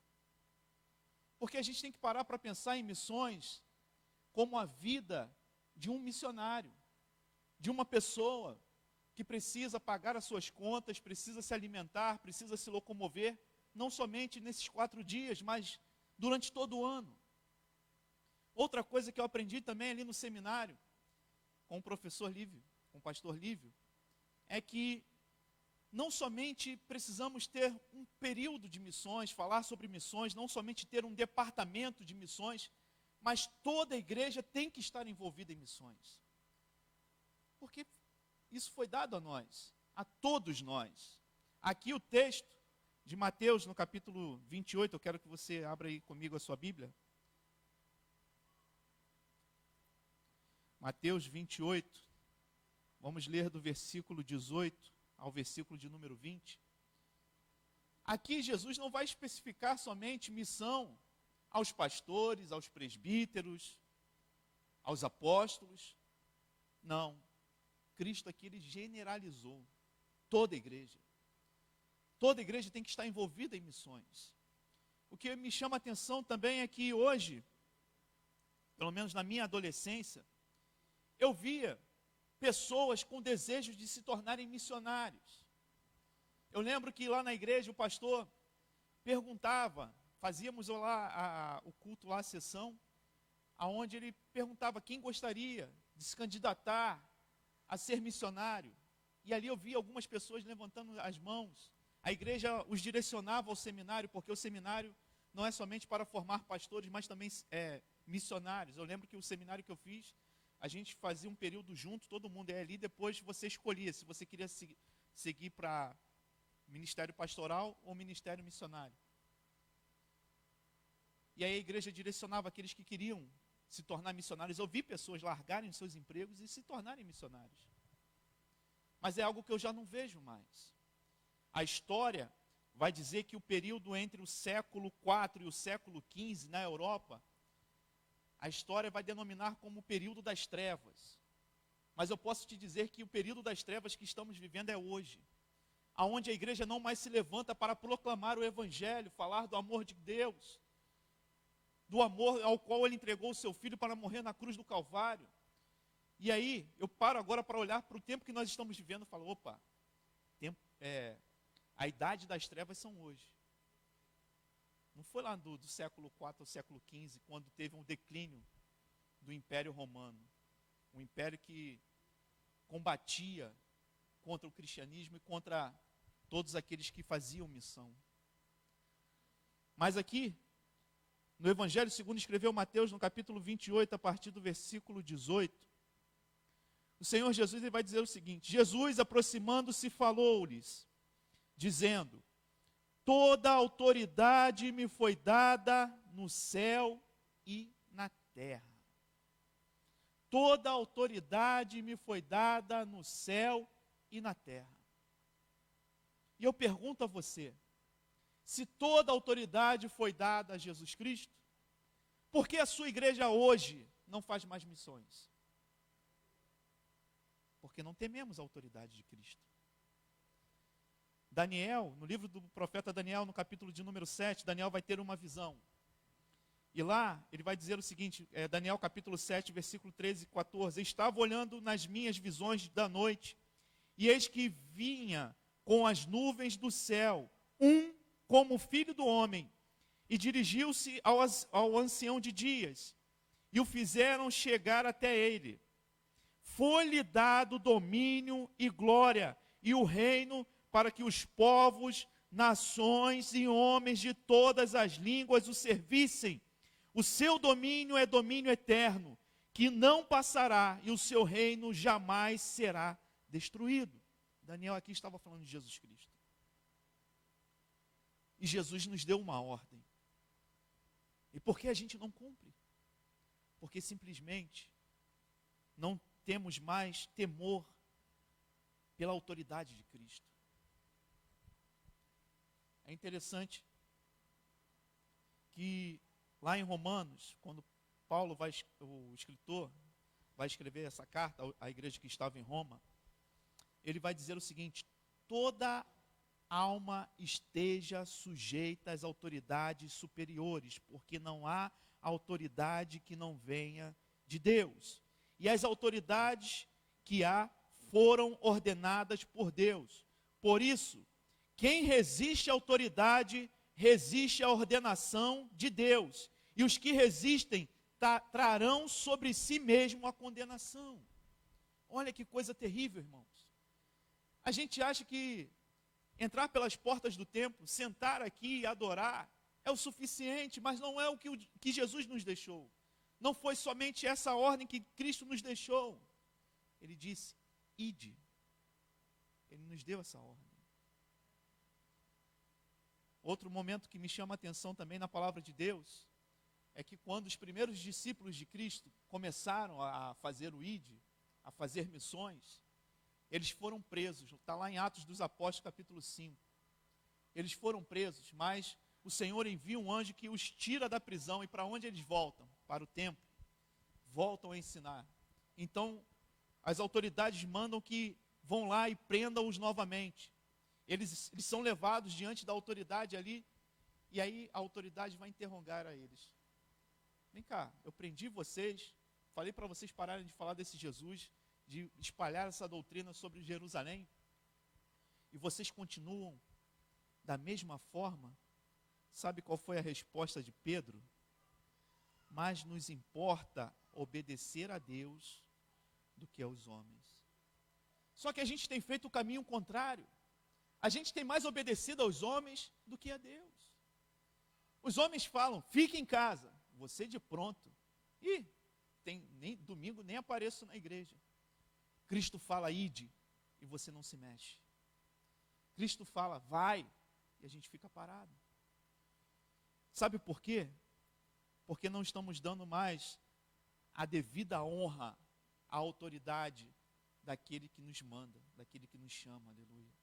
Porque a gente tem que parar para pensar em missões como a vida de um missionário, de uma pessoa que precisa pagar as suas contas, precisa se alimentar, precisa se locomover, não somente nesses 4 dias, mas durante todo o ano. Outra coisa que eu aprendi também ali no seminário, com o professor Lívio, com o pastor Lívio, é que não somente precisamos ter um período de missões, falar sobre missões, não somente ter um departamento de missões, mas toda a igreja tem que estar envolvida em missões. Porque isso foi dado a nós, a todos nós. Aqui o texto de Mateus, no capítulo 28, eu quero que você abra aí comigo a sua Bíblia. Mateus 28, vamos ler do versículo 18 ao versículo de número 20. Aqui Jesus não vai especificar somente missão aos pastores, aos presbíteros, aos apóstolos. Não. Cristo aqui ele generalizou toda a igreja. Toda a igreja tem que estar envolvida em missões. O que me chama a atenção também é que hoje, pelo menos na minha adolescência, eu via pessoas com desejos de se tornarem missionários. Eu lembro que lá na igreja o pastor perguntava, fazíamos lá o culto, lá a sessão, aonde ele perguntava quem gostaria de se candidatar a ser missionário. E ali eu via algumas pessoas levantando as mãos. A igreja os direcionava ao seminário, porque o seminário não é somente para formar pastores, mas também missionários. Eu lembro que o seminário que eu fiz, a gente fazia um período junto, todo mundo é ali, depois você escolhia se você queria seguir para ministério pastoral ou ministério missionário. E aí a igreja direcionava aqueles que queriam se tornar missionários. Eu vi pessoas largarem seus empregos e se tornarem missionários. Mas é algo que eu já não vejo mais. A história vai dizer que o período entre o século IV e o século XV na Europa, a história vai denominar como o período das trevas. Mas eu posso te dizer que o período das trevas que estamos vivendo é hoje, aonde a igreja não mais se levanta para proclamar o evangelho, falar do amor de Deus, do amor ao qual ele entregou o seu filho para morrer na cruz do Calvário. E aí, eu paro agora para olhar para o tempo que nós estamos vivendo e falo, opa, a idade das trevas são hoje. Não foi lá do século IV ao século XV, quando teve um declínio do Império Romano. Um império que combatia contra o cristianismo e contra todos aqueles que faziam missão. Mas aqui, no Evangelho segundo escreveu Mateus, no capítulo 28, a partir do versículo 18, o Senhor Jesus ele vai dizer o seguinte: Jesus, aproximando-se, falou-lhes, dizendo: toda autoridade me foi dada no céu e na terra. Toda autoridade me foi dada no céu e na terra. E eu pergunto a você, se toda autoridade foi dada a Jesus Cristo, por que a sua igreja hoje não faz mais missões? Porque não tememos a autoridade de Cristo. Daniel, no livro do profeta Daniel, no capítulo de número 7, Daniel vai ter uma visão. E lá, ele vai dizer o seguinte, Daniel capítulo 7, versículo 13 e 14, estava olhando nas minhas visões da noite, e eis que vinha com as nuvens do céu, um como filho do homem, e dirigiu-se ao ancião de dias, e o fizeram chegar até ele. Foi-lhe dado domínio e glória, e o reino para que os povos, nações e homens de todas as línguas o servissem. O seu domínio é domínio eterno, que não passará, e o seu reino jamais será destruído. Daniel aqui estava falando de Jesus Cristo. E Jesus nos deu uma ordem. E por que a gente não cumpre? Porque simplesmente não temos mais temor pela autoridade de Cristo. É interessante que lá em Romanos, quando Paulo o escritor, vai escrever essa carta à igreja que estava em Roma, ele vai dizer o seguinte: toda alma esteja sujeita às autoridades superiores, porque não há autoridade que não venha de Deus. E as autoridades que há foram ordenadas por Deus. Por isso, quem resiste à autoridade, resiste à ordenação de Deus. E os que resistem trarão sobre si mesmo a condenação. Olha que coisa terrível, irmãos. A gente acha que entrar pelas portas do templo, sentar aqui e adorar, é o suficiente, mas não é o que Jesus nos deixou. Não foi somente essa ordem que Cristo nos deixou. Ele disse, ide. Ele nos deu essa ordem. Outro momento que me chama a atenção também na palavra de Deus, é que quando os primeiros discípulos de Cristo começaram a fazer o ide, a fazer missões, eles foram presos. Está lá em Atos dos Apóstolos, capítulo 5. Eles foram presos, mas o Senhor envia um anjo que os tira da prisão. E para onde eles voltam? Para o templo. Voltam a ensinar. Então, as autoridades mandam que vão lá e prendam-os novamente. Eles são levados diante da autoridade ali, e aí a autoridade vai interrogar a eles. Vem cá, eu prendi vocês, falei para vocês pararem de falar desse Jesus, de espalhar essa doutrina sobre Jerusalém, e vocês continuam da mesma forma. Sabe qual foi a resposta de Pedro? Mas nos importa obedecer a Deus do que aos homens. Só que a gente tem feito o caminho contrário. A gente tem mais obedecido aos homens do que a Deus. Os homens falam, fique em casa, você de pronto. E nem domingo nem apareço na igreja. Cristo fala, ide, e você não se mexe. Cristo fala, vai, e a gente fica parado. Sabe por quê? Porque não estamos dando mais a devida honra à autoridade daquele que nos manda, daquele que nos chama, aleluia.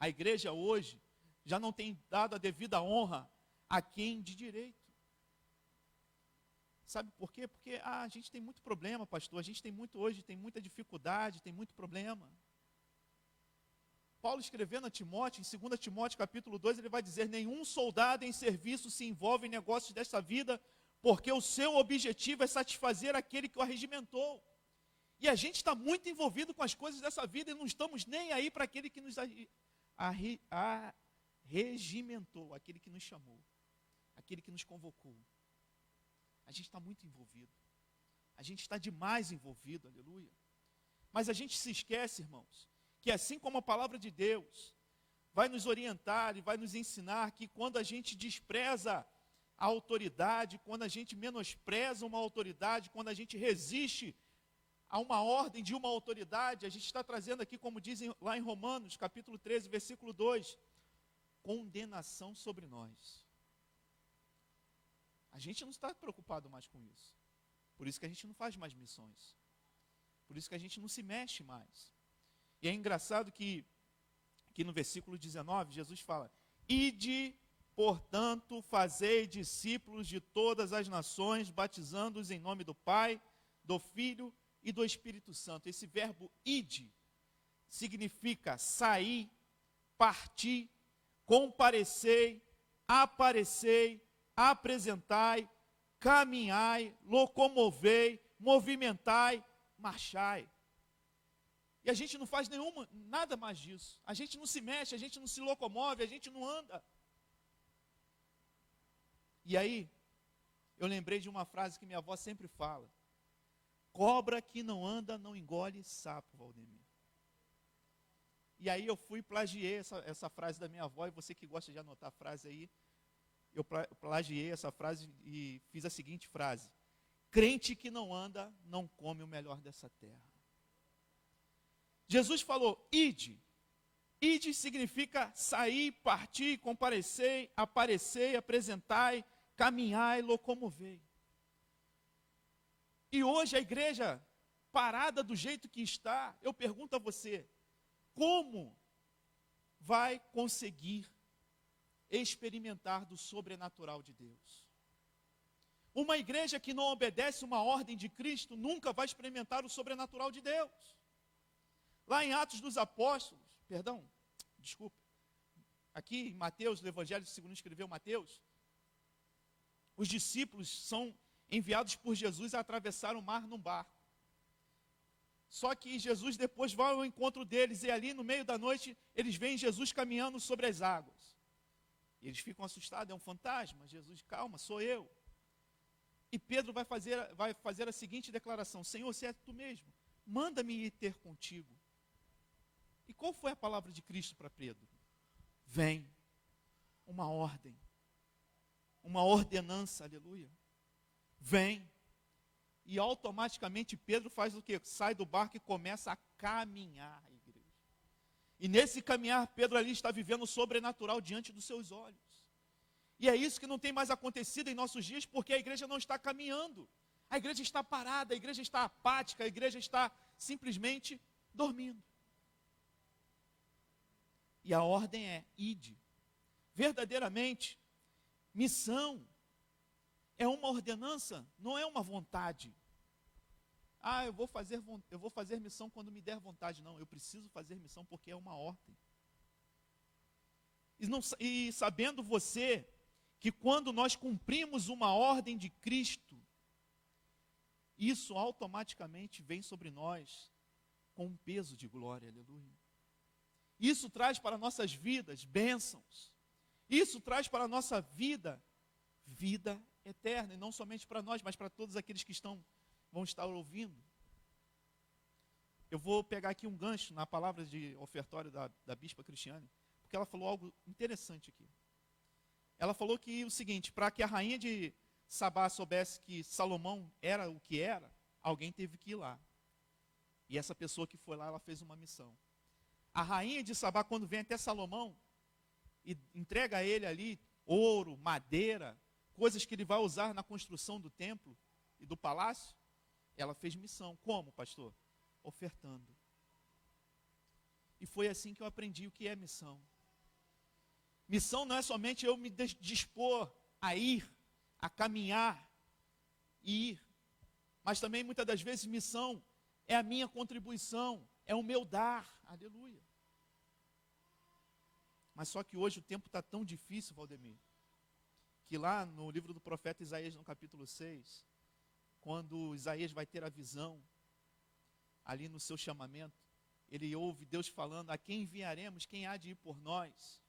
A igreja hoje já não tem dado a devida honra a quem de direito. Sabe por quê? Porque a gente tem muito problema, pastor. A gente tem muita dificuldade, tem muito problema. Paulo escrevendo a Timóteo, em 2 Timóteo capítulo 2, ele vai dizer, nenhum soldado em serviço se envolve em negócios desta vida, porque o seu objetivo é satisfazer aquele que o arregimentou. E a gente está muito envolvido com as coisas dessa vida e não estamos nem aí para aquele que nos arregimentou, aquele que nos chamou, aquele que nos convocou. A gente está muito envolvido. A gente está demais envolvido, aleluia. Mas a gente se esquece, irmãos, que assim como a palavra de Deus vai nos orientar e vai nos ensinar que quando a gente despreza a autoridade, quando a gente menospreza uma autoridade, quando a gente resiste a uma ordem de uma autoridade, a gente está trazendo aqui, como dizem lá em Romanos, capítulo 13, versículo 2, condenação sobre nós. A gente não está preocupado mais com isso. Por isso que a gente não faz mais missões. Por isso que a gente não se mexe mais. E é engraçado que no versículo 19, Jesus fala, ide, portanto, fazei discípulos de todas as nações, batizando-os em nome do Pai, do Filho e do Espírito Santo. Esse verbo ide significa sair, partir, comparecei, aparecei, apresentai, caminhai, locomovei, movimentai, marchai. E a gente não faz nada mais disso. A gente não se mexe, a gente não se locomove, a gente não anda. E aí, eu lembrei de uma frase que minha avó sempre fala. Cobra que não anda, não engole sapo, Valdemir. E aí eu fui e plagiei essa frase da minha avó, e você que gosta de anotar a frase aí, eu plagiei essa frase e fiz a seguinte frase. Crente que não anda, não come o melhor dessa terra. Jesus falou, ide. Ide significa sair, partir, comparecer, aparecer, apresentai, caminhai, locomovei. E hoje a igreja, parada do jeito que está, eu pergunto a você, como vai conseguir experimentar do sobrenatural de Deus? Uma igreja que não obedece uma ordem de Cristo nunca vai experimentar o sobrenatural de Deus. Lá em Atos dos Apóstolos, aqui em Mateus, no Evangelho segundo escreveu Mateus, os discípulos são enviados por Jesus a atravessar o mar num barco. Só que Jesus depois vai ao encontro deles, e ali no meio da noite, eles veem Jesus caminhando sobre as águas. E eles ficam assustados, é um fantasma. Jesus, calma, sou eu. E Pedro vai fazer a seguinte declaração: Senhor, se é tu mesmo, manda-me ir ter contigo. E qual foi a palavra de Cristo para Pedro? Vem, uma ordem, uma ordenança, aleluia. Vem. E automaticamente Pedro faz o quê? Sai do barco e começa a caminhar, igreja. E nesse caminhar, Pedro ali está vivendo o sobrenatural diante dos seus olhos. E é isso que não tem mais acontecido em nossos dias, porque a igreja não está caminhando. A igreja está parada, a igreja está apática, a igreja está simplesmente dormindo. E a ordem é: ide. Verdadeiramente, missão é uma ordenança, não é uma vontade. Ah, eu vou fazer missão quando me der vontade. Não, eu preciso fazer missão porque é uma ordem. E sabendo você que quando nós cumprimos uma ordem de Cristo, isso automaticamente vem sobre nós com um peso de glória, aleluia. Isso traz para nossas vidas bênçãos. Isso traz para a nossa vida, vida eterna, e não somente para nós, mas para todos aqueles que vão estar ouvindo. Eu vou pegar aqui um gancho na palavra de ofertório da bispa Cristiane, porque ela falou algo interessante aqui. Ela falou que o seguinte: para que a rainha de Sabá soubesse que Salomão era o que era, alguém teve que ir lá. E essa pessoa que foi lá, ela fez uma missão. A rainha de Sabá, quando vem até Salomão e entrega a ele ali ouro, madeira, coisas que ele vai usar na construção do templo e do palácio, ela fez missão. Como, pastor? Ofertando. E foi assim que eu aprendi o que é missão. Missão não é somente eu me dispor a ir, a caminhar e ir. Mas também, muitas das vezes, missão é a minha contribuição, é o meu dar. Aleluia. Mas só que hoje o tempo está tão difícil, Valdemir, que lá no livro do profeta Isaías, no capítulo 6, quando Isaías vai ter a visão, ali no seu chamamento, ele ouve Deus falando: a quem enviaremos, quem há de ir por nós?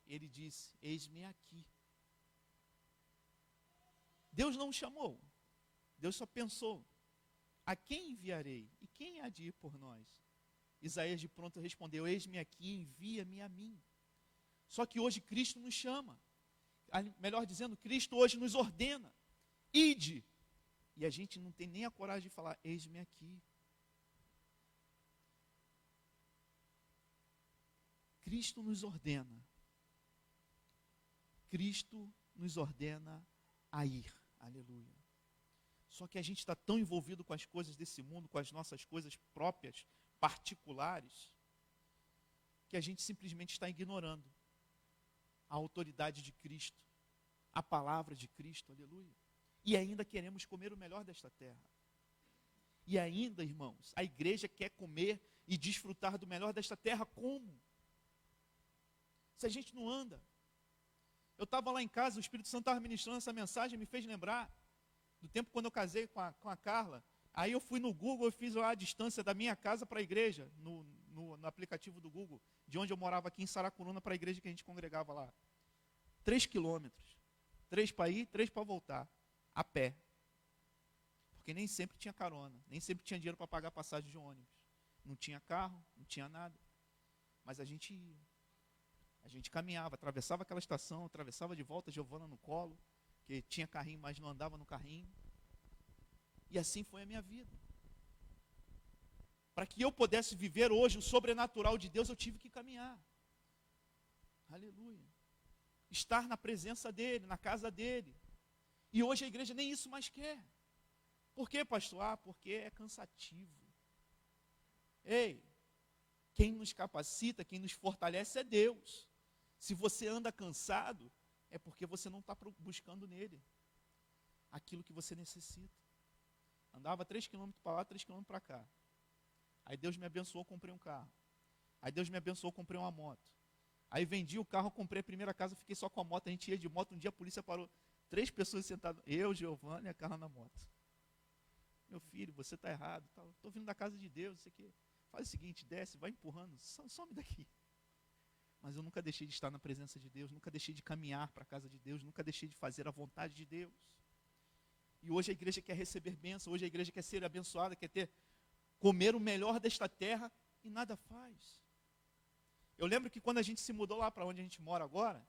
Ele disse: eis-me aqui. Deus não o chamou, Deus só pensou: a quem enviarei? E quem há de ir por nós? Isaías de pronto respondeu: eis-me aqui, envia-me a mim. Só que hoje Cristo nos chama. Melhor dizendo, Cristo hoje nos ordena: ide. E a gente não tem nem a coragem de falar: eis-me aqui. Cristo nos ordena. Cristo nos ordena a ir. Aleluia. Só que a gente está tão envolvido com as coisas desse mundo, com as nossas coisas próprias, particulares, que a gente simplesmente está ignorando a autoridade de Cristo, a palavra de Cristo, aleluia. E ainda queremos comer o melhor desta terra. E ainda, irmãos, a igreja quer comer e desfrutar do melhor desta terra como? Se a gente não anda. Eu estava lá em casa, o Espírito Santo estava ministrando essa mensagem, me fez lembrar do tempo quando eu casei com a Carla. Aí eu fui no Google e fiz lá a distância da minha casa para a igreja, no aplicativo do Google, de onde eu morava aqui em Saracuruna para a igreja que a gente congregava lá. 3 quilômetros. 3 para ir, 3 para voltar, a pé. Porque nem sempre tinha carona, nem sempre tinha dinheiro para pagar passagem de ônibus. Não tinha carro, não tinha nada. Mas a gente ia. A gente caminhava, atravessava aquela estação, atravessava de volta, Giovana no colo, que tinha carrinho, mas não andava no carrinho. E assim foi a minha vida. Para que eu pudesse viver hoje o sobrenatural de Deus, eu tive que caminhar. Aleluia. Estar na presença dEle, na casa dEle. E hoje a igreja nem isso mais quer. Por quê, pastor? Ah, porque é cansativo. Ei, quem nos capacita, quem nos fortalece é Deus. Se você anda cansado, é porque você não está buscando nele aquilo que você necessita. Andava 3 quilômetros para lá, 3 quilômetros para cá. Aí Deus me abençoou, comprei um carro. Aí Deus me abençoou, comprei uma moto. Aí vendi o carro, comprei a primeira casa, fiquei só com a moto. A gente ia de moto, um dia a polícia parou. 3 pessoas sentadas, eu, Giovana e a Carla na moto. Meu filho, você está errado. Estou vindo da casa de Deus, isso aqui. Faz o seguinte, desce, vai empurrando, some daqui. Mas eu nunca deixei de estar na presença de Deus, nunca deixei de caminhar para a casa de Deus, nunca deixei de fazer a vontade de Deus. E hoje a igreja quer receber bênção, hoje a igreja quer ser abençoada, quer comer o melhor desta terra e nada faz. Eu lembro que quando a gente se mudou lá para onde a gente mora agora,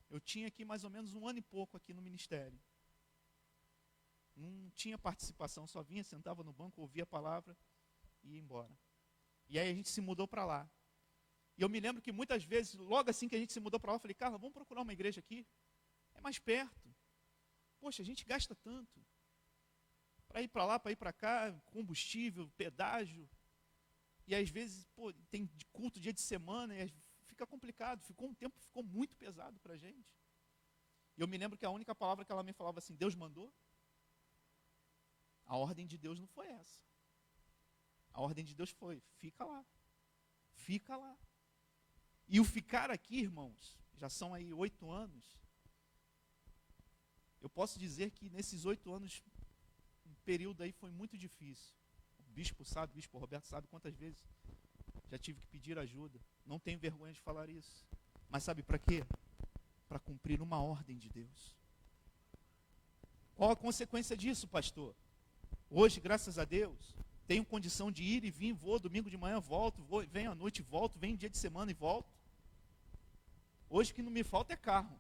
eu tinha aqui mais ou menos 1 ano e pouco aqui no ministério. Não tinha participação, só vinha, sentava no banco, ouvia a palavra e ia embora. E aí a gente se mudou para lá. E eu me lembro que muitas vezes, logo assim que a gente se mudou para lá, eu falei, Carla, vamos procurar uma igreja aqui? É mais perto. Poxa, a gente gasta tanto. Para ir para lá, para ir para cá, combustível, pedágio. E às vezes, tem culto dia de semana, e fica complicado. Ficou um tempo, ficou muito pesado para a gente. E eu me lembro que a única palavra que ela me falava assim, Deus mandou? A ordem de Deus não foi essa. A ordem de Deus foi, fica lá. Fica lá. E o ficar aqui, irmãos, já são aí 8 anos. Eu posso dizer que nesses 8 anos, um período aí foi muito difícil. O bispo sabe, o bispo Roberto sabe quantas vezes já tive que pedir ajuda. Não tenho vergonha de falar isso. Mas sabe para quê? Para cumprir uma ordem de Deus. Qual a consequência disso, pastor? Hoje, graças a Deus, tenho condição de ir e vir, vou domingo de manhã, volto, venho à noite, volto, venho dia de semana e volto. Hoje o que não me falta é carro.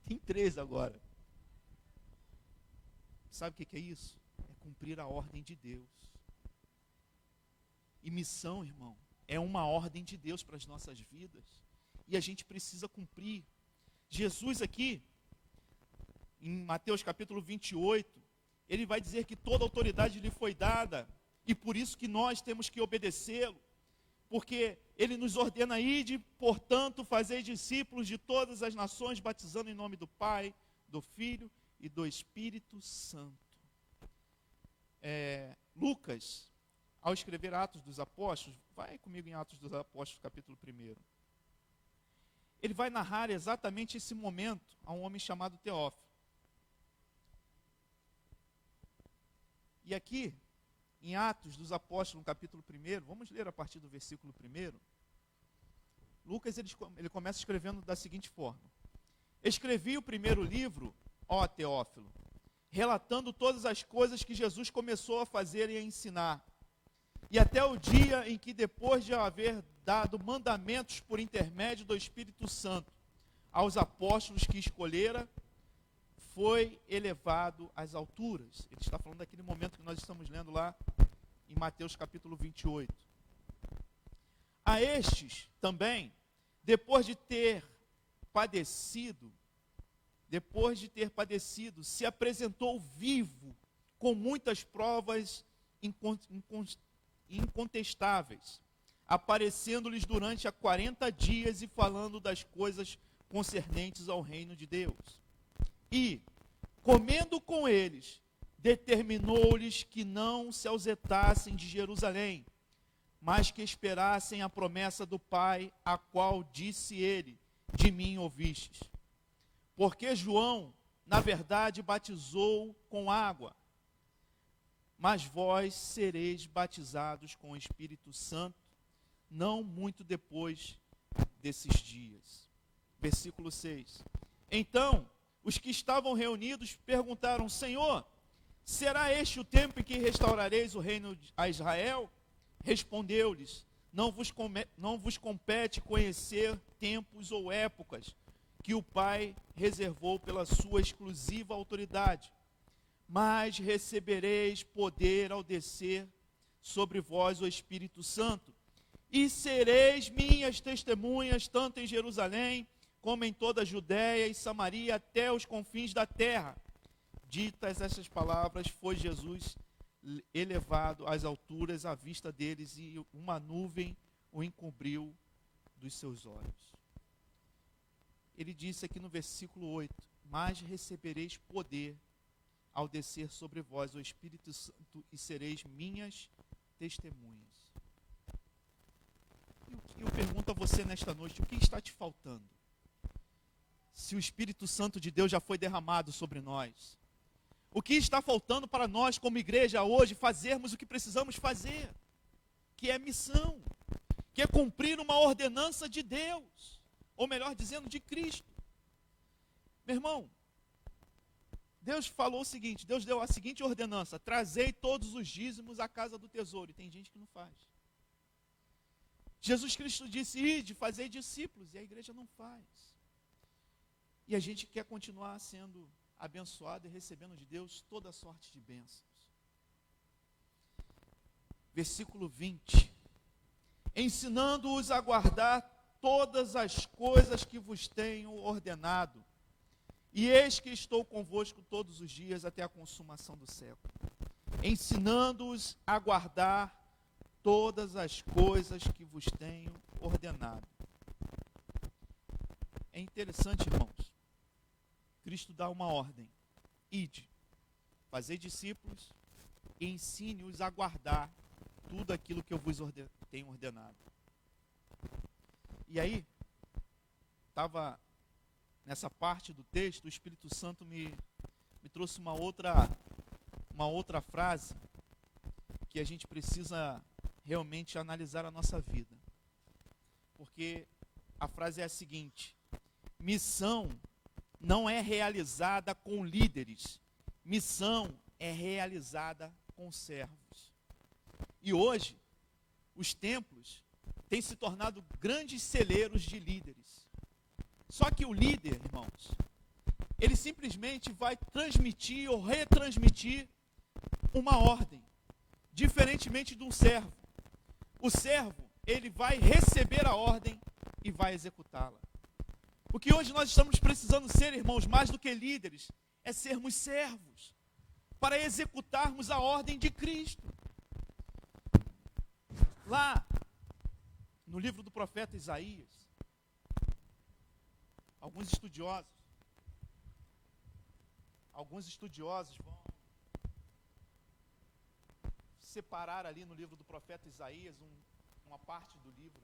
Tem 3 agora. Sabe o que é isso? É cumprir a ordem de Deus. E missão, irmão, é uma ordem de Deus para as nossas vidas. E a gente precisa cumprir. Jesus aqui, em Mateus capítulo 28, ele vai dizer que toda autoridade lhe foi dada, e por isso que nós temos que obedecê-lo, porque ele nos ordena ide, portanto, fazer discípulos de todas as nações, batizando em nome do Pai, do Filho e do Espírito Santo. Lucas, ao escrever Atos dos Apóstolos, vai comigo em Atos dos Apóstolos, capítulo 1. Ele vai narrar exatamente esse momento a um homem chamado Teófilo. E aqui, em Atos dos Apóstolos, no capítulo 1, vamos ler a partir do versículo 1. Lucas, ele começa escrevendo da seguinte forma. Escrevi o primeiro livro, ó Teófilo, relatando todas as coisas que Jesus começou a fazer e a ensinar. E até o dia em que, depois de haver dado mandamentos por intermédio do Espírito Santo aos apóstolos que escolhera, foi elevado às alturas. Ele está falando daquele momento que nós estamos lendo lá em Mateus capítulo 28. A estes também, depois de ter padecido, se apresentou vivo, com muitas provas incontestáveis, aparecendo-lhes durante 40 dias e falando das coisas concernentes ao reino de Deus. E, comendo com eles, determinou-lhes que não se ausentassem de Jerusalém, mas que esperassem a promessa do Pai, a qual disse ele, de mim ouvistes. Porque João, na verdade, batizou com água, mas vós sereis batizados com o Espírito Santo, não muito depois desses dias. Versículo 6. Então, os que estavam reunidos perguntaram, Senhor, será este o tempo em que restaurareis o reino a Israel? Respondeu-lhes, não vos compete conhecer tempos ou épocas que o Pai reservou pela sua exclusiva autoridade, mas recebereis poder ao descer sobre vós o Espírito Santo, e sereis minhas testemunhas, tanto em Jerusalém, como em toda a Judéia e Samaria, até os confins da terra. Ditas essas palavras, foi Jesus elevado às alturas à vista deles, e uma nuvem o encobriu dos seus olhos. Ele disse aqui no versículo 8, mas recebereis poder ao descer sobre vós o Espírito Santo, e sereis minhas testemunhas. E eu pergunto a você nesta noite, o que está te faltando? se o Espírito Santo de Deus já foi derramado sobre nós? O que está faltando para nós como igreja hoje fazermos o que precisamos fazer, que é missão, que é cumprir uma ordenança de Deus, ou melhor dizendo, de Cristo. Meu irmão, Deus falou o seguinte, Deus deu a seguinte ordenança: trazei todos os dízimos à casa do tesouro. E tem gente que não faz. Jesus Cristo disse: ide, fazei discípulos, e a igreja não faz. E a gente quer continuar sendo abençoado e recebendo de Deus toda sorte de bênçãos. Versículo 20: ensinando-os a guardar todas as coisas que vos tenho ordenado, e eis que estou convosco todos os dias até a consumação do século. Ensinando-os a guardar todas as coisas que vos tenho ordenado. É interessante, irmãos. Cristo dá uma ordem: ide, fazei discípulos e ensine-os a guardar tudo aquilo que eu vos tenho ordenado. E aí, estava nessa parte do texto, o Espírito Santo me trouxe uma outra frase que a gente precisa realmente analisar a nossa vida. Porque a frase é a seguinte: missão não é realizada com líderes, missão é realizada com servos. E hoje, os templos têm se tornado grandes celeiros de líderes. Só que o líder, irmãos, ele simplesmente vai transmitir ou retransmitir uma ordem, diferentemente de um servo. O servo, ele vai receber a ordem e vai executá-la. O que hoje nós estamos precisando ser, irmãos, mais do que líderes, é sermos servos, para executarmos a ordem de Cristo. Lá, no livro do profeta Isaías, alguns estudiosos vão separar ali no livro do profeta Isaías uma parte do livro,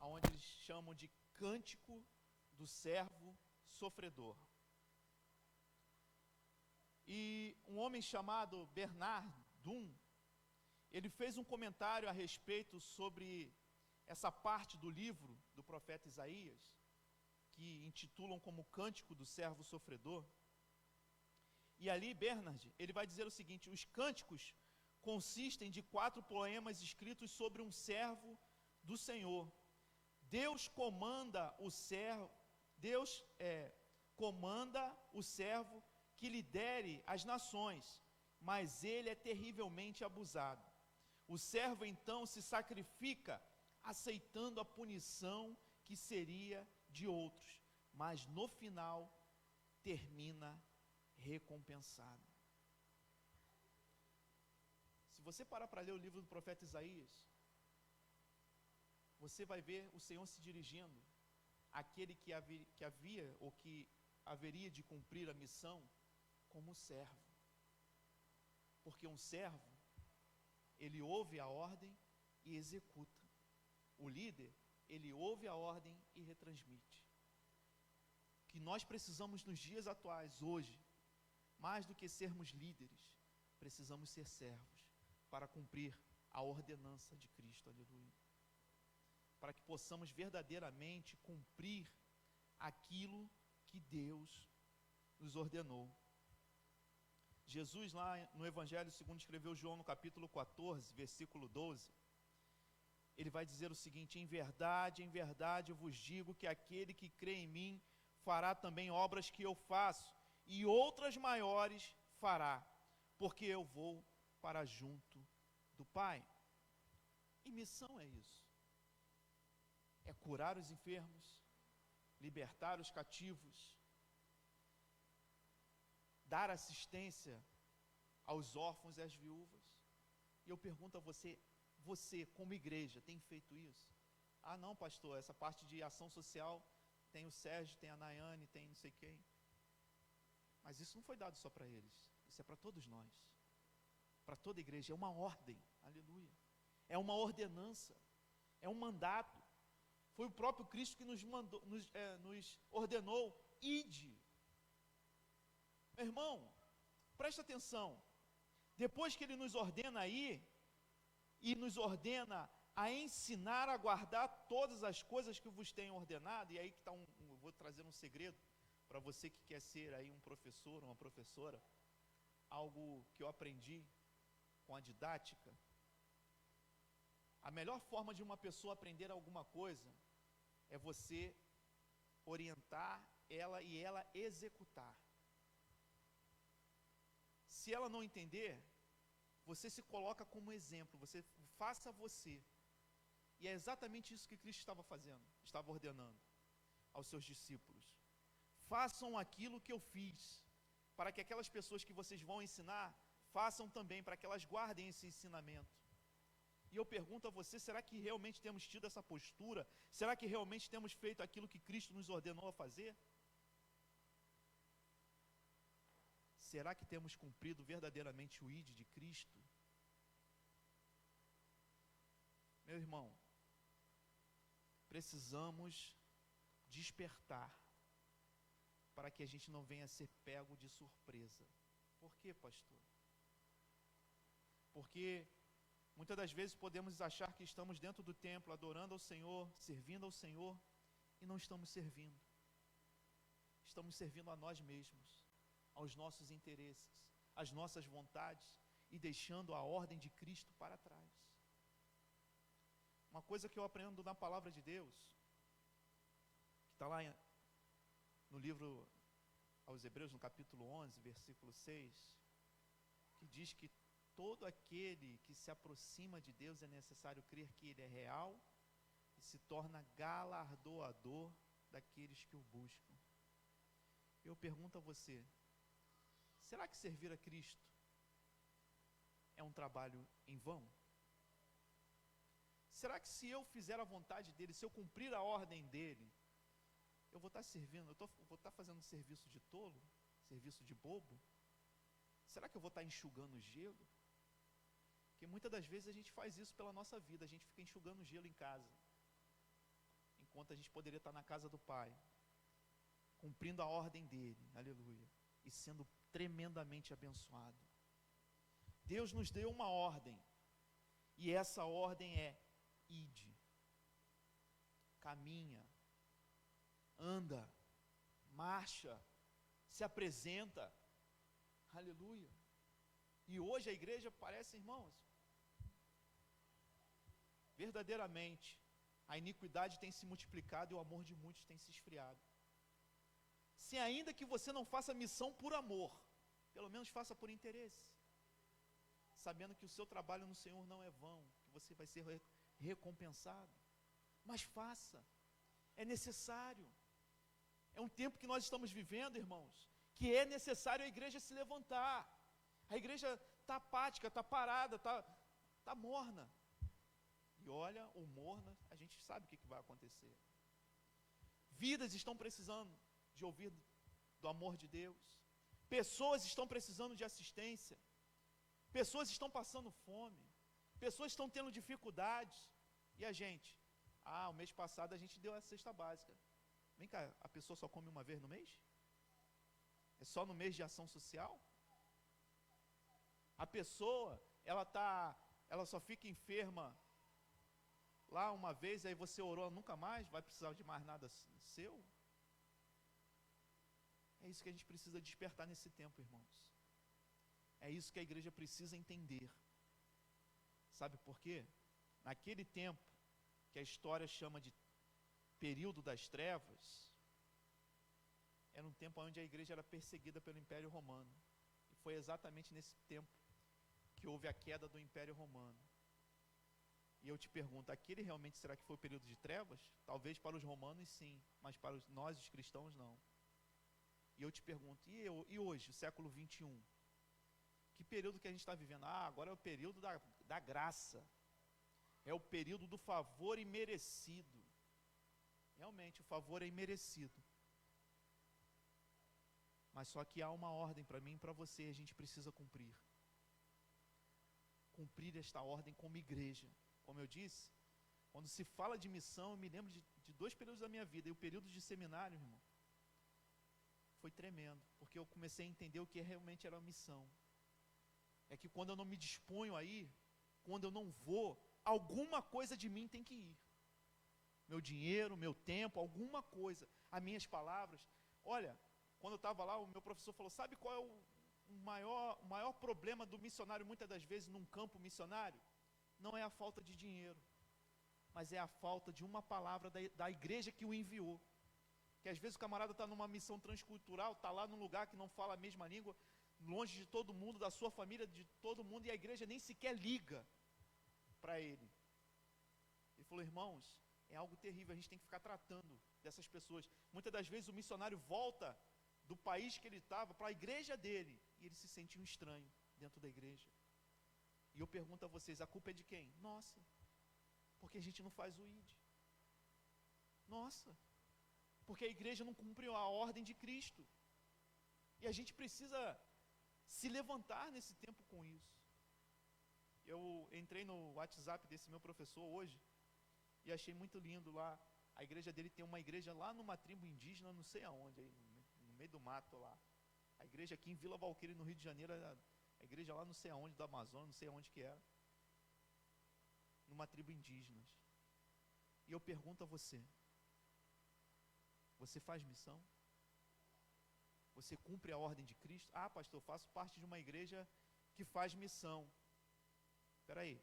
onde eles chamam de cântico do servo sofredor. E um homem chamado Bernard Dunn, ele fez um comentário a respeito sobre essa parte do livro do profeta Isaías, que intitulam como Cântico do Servo Sofredor. E ali Bernard, ele vai dizer o seguinte: os cânticos consistem de 4 poemas escritos sobre um servo do Senhor. Deus comanda o servo que lidere as nações, mas ele é terrivelmente abusado. O servo então se sacrifica, aceitando a punição que seria de outros, mas no final termina recompensado. Se você parar para ler o livro do profeta Isaías, você vai ver o Senhor se dirigindo àquele que havia ou que haveria de cumprir a missão como servo. Porque um servo, ele ouve a ordem e executa. O líder, ele ouve a ordem e retransmite. O que nós precisamos nos dias atuais, hoje, mais do que sermos líderes, precisamos ser servos para cumprir a ordenança de Cristo, aleluia. Para que possamos verdadeiramente cumprir aquilo que Deus nos ordenou. Jesus, lá no Evangelho segundo escreveu João, no capítulo 14, versículo 12, ele vai dizer o seguinte: em verdade eu vos digo que aquele que crê em mim fará também obras que eu faço, e outras maiores fará, porque eu vou para junto do Pai. E missão é isso. É curar os enfermos, libertar os cativos, dar assistência aos órfãos e às viúvas. E eu pergunto a você como igreja, tem feito isso? Ah não, pastor, essa parte de ação social, tem o Sérgio, tem a Nayane, tem não sei quem. Mas isso não foi dado só para eles, isso é para todos nós, para toda a igreja, é uma ordem, aleluia. É uma ordenança, é um mandato. Foi o próprio Cristo que nos ordenou ide. Meu irmão, presta atenção. Depois que ele nos ordena aí, e nos ordena a ensinar a guardar todas as coisas que vos tenho ordenado, e aí que está eu vou trazer um segredo para você que quer ser aí um professor, uma professora, algo que eu aprendi com a didática. A melhor forma de uma pessoa aprender alguma coisa é você orientar ela e ela executar. Se ela não entender, você se coloca como exemplo, você faça você. E é exatamente isso que Cristo estava fazendo, estava ordenando aos seus discípulos. Façam aquilo que eu fiz, para que aquelas pessoas que vocês vão ensinar, façam também, para que elas guardem esse ensinamento. E eu pergunto a você, será que realmente temos tido essa postura? Será que realmente temos feito aquilo que Cristo nos ordenou a fazer? Será que temos cumprido verdadeiramente o ID de Cristo? Meu irmão, precisamos despertar para que a gente não venha a ser pego de surpresa. Por quê, pastor? Porque muitas das vezes podemos achar que estamos dentro do templo, adorando ao Senhor, servindo ao Senhor, e não estamos servindo. Estamos servindo a nós mesmos, aos nossos interesses, às nossas vontades, e deixando a ordem de Cristo para trás. Uma coisa que eu aprendo na palavra de Deus, que está lá no livro aos Hebreus, no capítulo 11, versículo 6, que diz que todo aquele que se aproxima de Deus é necessário crer que Ele é real e se torna galardoador daqueles que o buscam. Eu pergunto a você, será que servir a Cristo é um trabalho em vão? Será que se eu fizer a vontade dEle, se eu cumprir a ordem dEle, eu vou estar servindo, vou estar fazendo um serviço de tolo, serviço de bobo? Será que eu vou estar enxugando gelo? Porque muitas das vezes a gente faz isso pela nossa vida, a gente fica enxugando gelo em casa, enquanto a gente poderia estar na casa do Pai, cumprindo a ordem dEle, aleluia, e sendo tremendamente abençoado. Deus nos deu uma ordem, e essa ordem é: ide, caminha, anda, marcha, se apresenta, aleluia. E hoje a igreja parece, irmãos, verdadeiramente, a iniquidade tem se multiplicado e o amor de muitos tem se esfriado. Se ainda que você não faça missão por amor, pelo menos faça por interesse, sabendo que o seu trabalho no Senhor não é vão, que você vai ser recompensado. Mas faça, é necessário. É um tempo que nós estamos vivendo, irmãos, que é necessário a igreja se levantar. A igreja está apática, está parada, está morna. E olha, ou morna, a gente sabe o que vai acontecer. Vidas estão precisando de ouvir do amor de Deus. Pessoas estão precisando de assistência. Pessoas estão passando fome. Pessoas estão tendo dificuldades. E a gente? O mês passado a gente deu a cesta básica. Vem cá, a pessoa só come uma vez no mês? É só no mês de ação social? A pessoa, ela só fica enferma lá uma vez, aí você orou nunca mais, vai precisar de mais nada seu? É isso que a gente precisa despertar nesse tempo, irmãos. É isso que a igreja precisa entender. Sabe por quê? Naquele tempo, que a história chama de período das trevas, era um tempo onde a igreja era perseguida pelo Império Romano. E foi exatamente nesse tempo que houve a queda do Império Romano. E eu te pergunto, aquele realmente será que foi o período de trevas? Talvez para os romanos sim, mas para nós os cristãos não. E eu te pergunto, e hoje, o século 21? Que período que a gente está vivendo? Agora é o período da graça. É o período do favor imerecido. Realmente, o favor é imerecido. Mas só que há uma ordem para mim e para você, a gente precisa cumprir. Cumprir esta ordem como igreja. Como eu disse, quando se fala de missão, eu me lembro de 2 períodos da minha vida. E o período de seminário, irmão, foi tremendo, porque eu comecei a entender o que realmente era a missão. É que quando eu não me disponho a ir, quando eu não vou, alguma coisa de mim tem que ir. Meu dinheiro, meu tempo, alguma coisa, as minhas palavras. Olha, quando eu estava lá, o meu professor falou, sabe qual é o maior problema do missionário, muitas das vezes, num campo missionário? Não é a falta de dinheiro, mas é a falta de uma palavra da igreja que o enviou. Que às vezes o camarada está numa missão transcultural, está lá num lugar que não fala a mesma língua, longe de todo mundo, da sua família, de todo mundo, e a igreja nem sequer liga para ele. Ele falou, irmãos, é algo terrível, a gente tem que ficar tratando dessas pessoas. Muitas das vezes o missionário volta do país que ele estava para a igreja dele, e ele se sente um estranho dentro da igreja. E eu pergunto a vocês, a culpa é de quem? Nossa, porque a gente não faz o ID. Nossa, porque a igreja não cumpriu a ordem de Cristo. E a gente precisa se levantar nesse tempo com isso. Eu entrei no WhatsApp desse meu professor hoje, e achei muito lindo lá. A igreja dele tem uma igreja lá numa tribo indígena, não sei aonde, aí, no meio do mato lá. A igreja aqui em Vila Valqueire, no Rio de Janeiro, a igreja lá não sei aonde, do Amazonas, não sei aonde que era. Numa tribo indígena. E eu pergunto a você, você faz missão? Você cumpre a ordem de Cristo? Ah, pastor, eu faço parte de uma igreja que faz missão. Espera aí,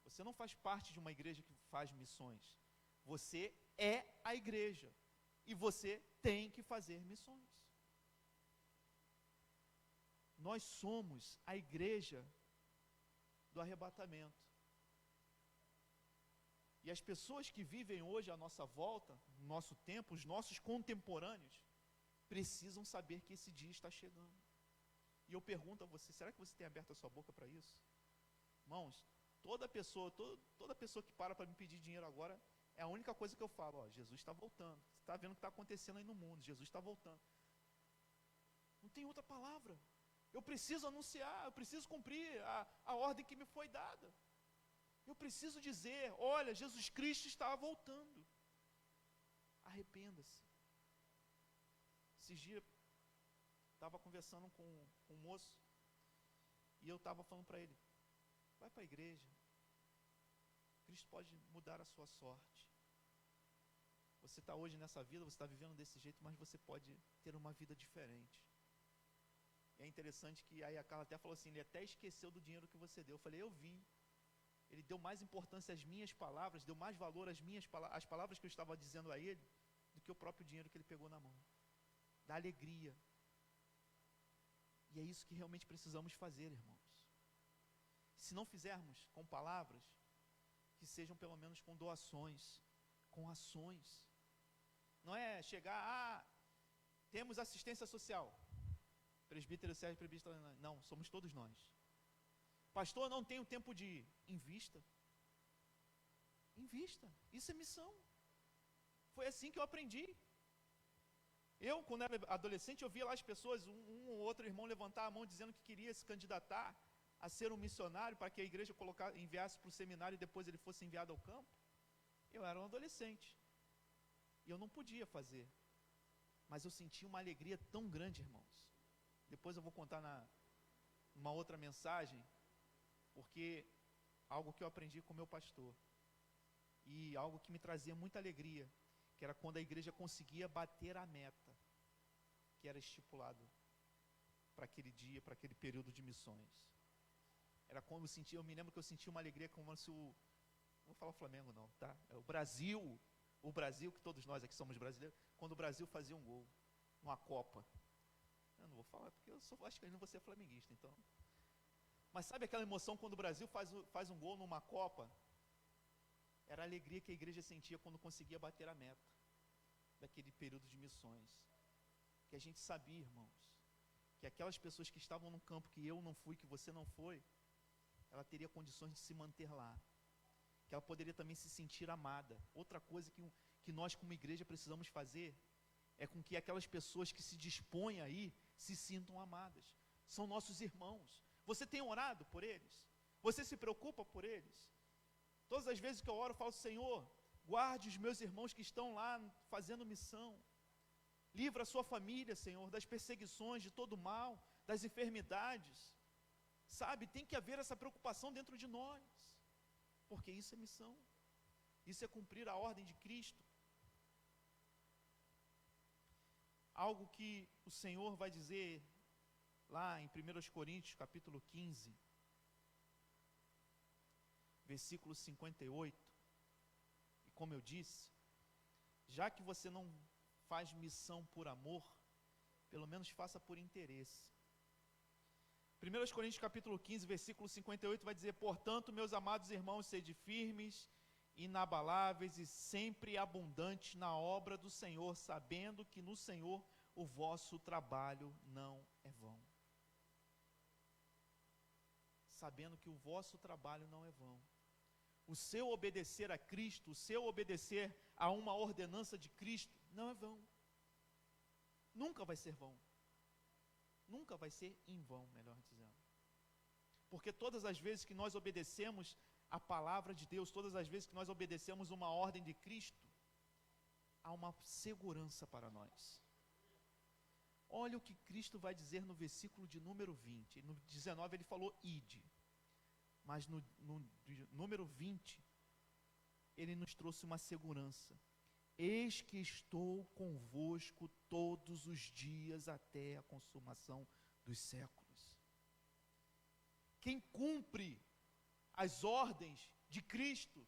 você não faz parte de uma igreja que faz missões. Você é a igreja. E você tem que fazer missões. Nós somos a igreja do arrebatamento. E as pessoas que vivem hoje à nossa volta, no nosso tempo, os nossos contemporâneos, precisam saber que esse dia está chegando. E eu pergunto a você, será que você tem aberto a sua boca para isso? Irmãos, toda pessoa que para me pedir dinheiro agora, é a única coisa que eu falo, ó, Jesus está voltando. Você está vendo o que está acontecendo aí no mundo, Jesus está voltando. Não tem outra palavra. Eu preciso anunciar, eu preciso cumprir a ordem que me foi dada. Eu preciso dizer, olha, Jesus Cristo está voltando. Arrependa-se. Esses dias, estava conversando com um moço, e eu estava falando para ele, vai para a igreja, Cristo pode mudar a sua sorte. Você está hoje nessa vida, você está vivendo desse jeito, mas você pode ter uma vida diferente. E é interessante que aí a Carla até falou assim, ele até esqueceu do dinheiro que você deu. Eu falei, eu vi. Ele deu mais importância às minhas palavras, deu mais valor às minhas palavras, às palavras que eu estava dizendo a ele, do que o próprio dinheiro que ele pegou na mão. Da alegria. E é isso que realmente precisamos fazer, irmãos. Se não fizermos com palavras, que sejam pelo menos com doações, com ações. Não é chegar, temos assistência social. Presbítero Sérgio, presbítero, não, somos todos nós. Pastor, não tenho tempo de ir. Invista. Invista. Isso é missão. Foi assim que eu aprendi. Eu, quando era adolescente, eu via lá as pessoas, um ou outro irmão levantar a mão dizendo que queria se candidatar a ser um missionário para que a igreja enviasse para o seminário e depois ele fosse enviado ao campo. Eu era um adolescente. E eu não podia fazer. Mas eu sentia uma alegria tão grande, irmãos. Depois eu vou contar numa outra mensagem, porque algo que eu aprendi com o meu pastor, e algo que me trazia muita alegria, que era quando a igreja conseguia bater a meta, que era estipulado para aquele dia, para aquele período de missões. Era quando eu me lembro que eu sentia uma alegria como se não vou falar Flamengo não, tá? O Brasil, que todos nós aqui somos brasileiros, quando o Brasil fazia um gol, numa Copa. Eu não vou falar, porque acho que eu não vou ser flamenguista, então. Mas sabe aquela emoção quando o Brasil faz um gol numa Copa? Era a alegria que a igreja sentia quando conseguia bater a meta daquele período de missões. Que a gente sabia, irmãos, que aquelas pessoas que estavam no campo, que eu não fui, que você não foi, ela teria condições de se manter lá. Que ela poderia também se sentir amada. Outra coisa que nós como igreja precisamos fazer é com que aquelas pessoas que se dispõem aí se sintam amadas. São nossos irmãos. Você tem orado por eles? Você se preocupa por eles? Todas as vezes que eu oro, eu falo, Senhor, guarde os meus irmãos que estão lá fazendo missão. Livra a sua família, Senhor, das perseguições, de todo mal, das enfermidades. Sabe, tem que haver essa preocupação dentro de nós, porque isso é missão, isso é cumprir a ordem de Cristo. Algo que o Senhor vai dizer lá em 1 Coríntios capítulo 15, versículo 58, e como eu disse, já que você não faz missão por amor, pelo menos faça por interesse. 1 Coríntios capítulo 15, versículo 58 vai dizer: portanto, meus amados irmãos, sede firmes, inabaláveis e sempre abundantes na obra do Senhor, sabendo que no Senhor o vosso trabalho não é vão. Sabendo que o vosso trabalho não é vão. O seu obedecer a Cristo, o seu obedecer a uma ordenança de Cristo, não é vão. Nunca vai ser vão. Nunca vai ser em vão, melhor dizendo. Porque todas as vezes que nós obedecemos a palavra de Deus, todas as vezes que nós obedecemos uma ordem de Cristo, há uma segurança para nós. Olha o que Cristo vai dizer no versículo de número 20. No 19 ele falou ide. Mas no número 20, ele nos trouxe uma segurança. Eis que estou convosco todos os dias até a consumação dos séculos. Quem cumpre as ordens de Cristo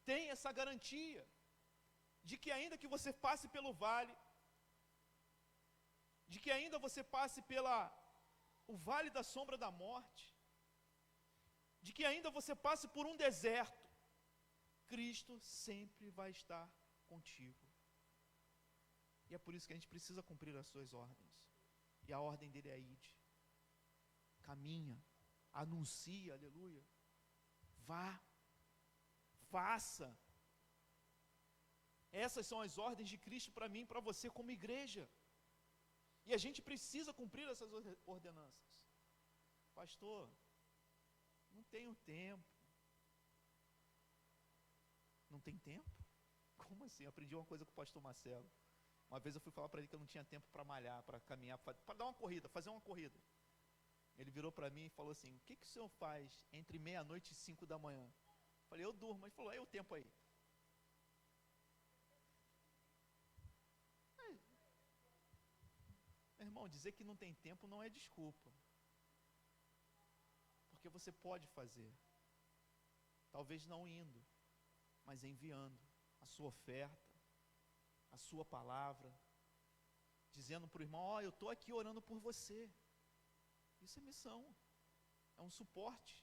tem essa garantia de que ainda que você passe pelo vale, de que ainda você passe o vale da sombra da morte, de que ainda você passe por um deserto, Cristo sempre vai estar contigo. E é por isso que a gente precisa cumprir as suas ordens. E a ordem dele é ide. Caminha, anuncia, aleluia. Vá, faça. Essas são as ordens de Cristo para mim e para você como igreja. E a gente precisa cumprir essas ordenanças. Pastor, não tenho tempo. Não tem tempo? Como assim? Eu aprendi uma coisa com o pastor Marcelo. Uma vez eu fui falar para ele que eu não tinha tempo para malhar, para caminhar, para dar uma corrida, fazer uma corrida. Ele virou para mim e falou assim: o que o senhor faz entre meia-noite e 5 da manhã? Eu falei: eu durmo. Ele falou: é o tempo aí. Meu irmão, dizer que não tem tempo não é desculpa. Porque você pode fazer. Talvez não indo, mas enviando a sua oferta, a sua palavra, dizendo para o irmão: ó, eu estou aqui orando por você. Isso é missão, é um suporte.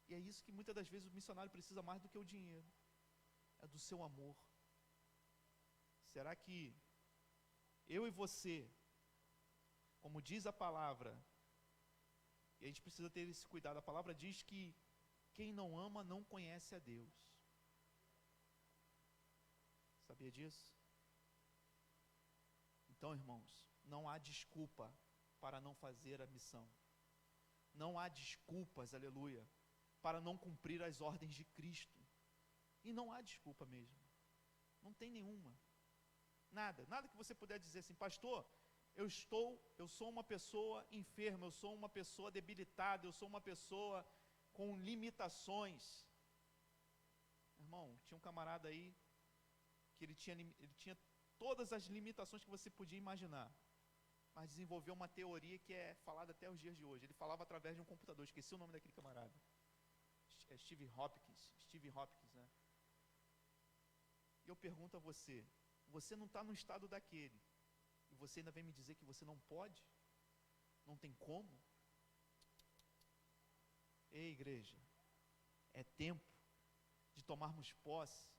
E é isso que muitas das vezes o missionário precisa mais do que o dinheiro, é do seu amor. Será que eu e você, como diz a palavra, e a gente precisa ter esse cuidado, a palavra diz que quem não ama não conhece a Deus. Sabia disso? Então, irmãos, não há desculpa para não fazer a missão. Não há desculpas, aleluia, para não cumprir as ordens de Cristo. E não há desculpa mesmo. Não tem nenhuma. Nada que você puder dizer assim: pastor, eu sou uma pessoa enferma, eu sou uma pessoa debilitada, eu sou uma pessoa com limitações. Irmão, tinha um camarada aí que ele tinha todas as limitações que você podia imaginar, mas desenvolveu uma teoria que é falada até os dias de hoje. Ele falava através de um computador, esqueci o nome daquele camarada. É Steve Hopkins, né? E eu pergunto a você: você não está no estado daquele, e você ainda vem me dizer que você não pode? Não tem como? Ei, igreja, é tempo de tomarmos posse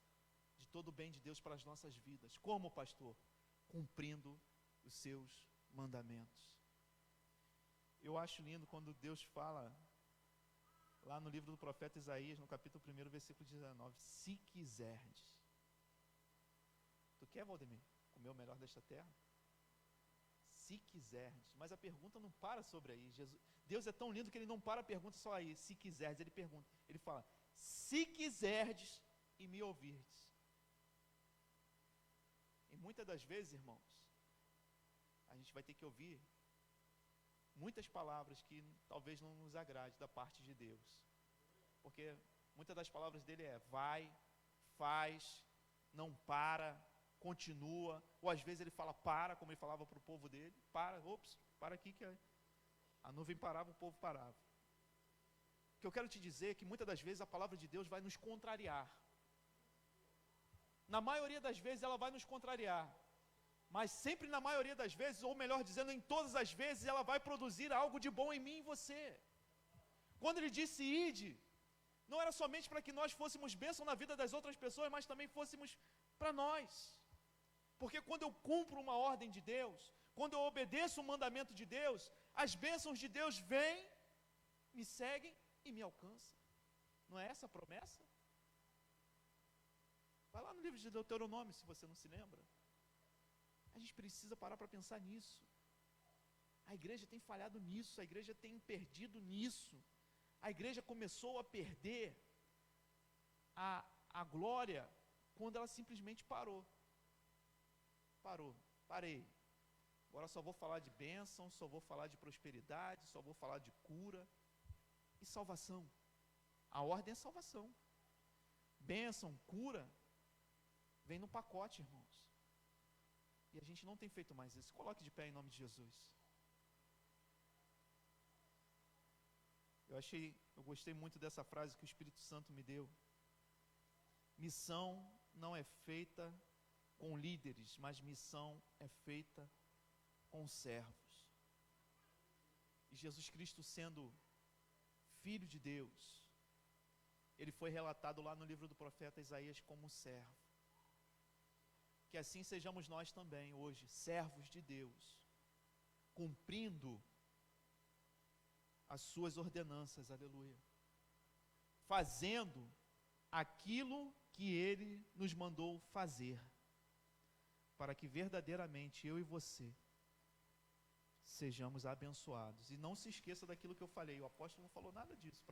de todo o bem de Deus para as nossas vidas. Como, pastor? Cumprindo os seus mandamentos. Eu acho lindo quando Deus fala lá no livro do profeta Isaías, no capítulo 1, versículo 19: se quiserdes. Tu quer, Valdemir, comer o melhor desta terra? Se quiserdes. Mas a pergunta não para sobre aí. Deus é tão lindo que ele não para a pergunta só aí. Se quiserdes, ele pergunta. Ele fala: se quiserdes e me ouvirdes. E muitas das vezes, irmãos, a gente vai ter que ouvir muitas palavras que talvez não nos agrade da parte de Deus. Porque muitas das palavras dele é vai, faz, não para, continua. Ou às vezes ele fala para, como ele falava para o povo dele. Para aqui que a nuvem parava, o povo parava. O que eu quero te dizer é que muitas das vezes a palavra de Deus vai nos contrariar. Na maioria das vezes ela vai nos contrariar. Mas sempre na maioria das vezes, ou melhor dizendo, em todas as vezes, ela vai produzir algo de bom em mim e em você. Quando ele disse ide, não era somente para que nós fôssemos bênção na vida das outras pessoas, mas também fôssemos para nós. Porque quando eu cumpro uma ordem de Deus, quando eu obedeço um mandamento de Deus, as bênçãos de Deus vêm, me seguem e me alcançam. Não é essa a promessa? Vai lá no livro de Deuteronômio, se você não se lembra. A gente precisa parar para pensar nisso. A igreja tem falhado nisso, a igreja tem perdido nisso. A igreja começou a perder a glória quando ela simplesmente parou. Parei. Agora só vou falar de bênção, só vou falar de prosperidade, só vou falar de cura e salvação. A ordem é salvação. Bênção, cura, vem no pacote, irmãos. E a gente não tem feito mais isso. Coloque de pé em nome de Jesus. Eu gostei muito dessa frase que o Espírito Santo me deu. Missão não é feita com líderes, mas missão é feita com servos. E Jesus Cristo, sendo Filho de Deus, ele foi relatado lá no livro do profeta Isaías como servo. Que assim sejamos nós também hoje, servos de Deus, cumprindo as suas ordenanças, aleluia, fazendo aquilo que ele nos mandou fazer, para que verdadeiramente eu e você sejamos abençoados. E não se esqueça daquilo que eu falei, o apóstolo não falou nada disso,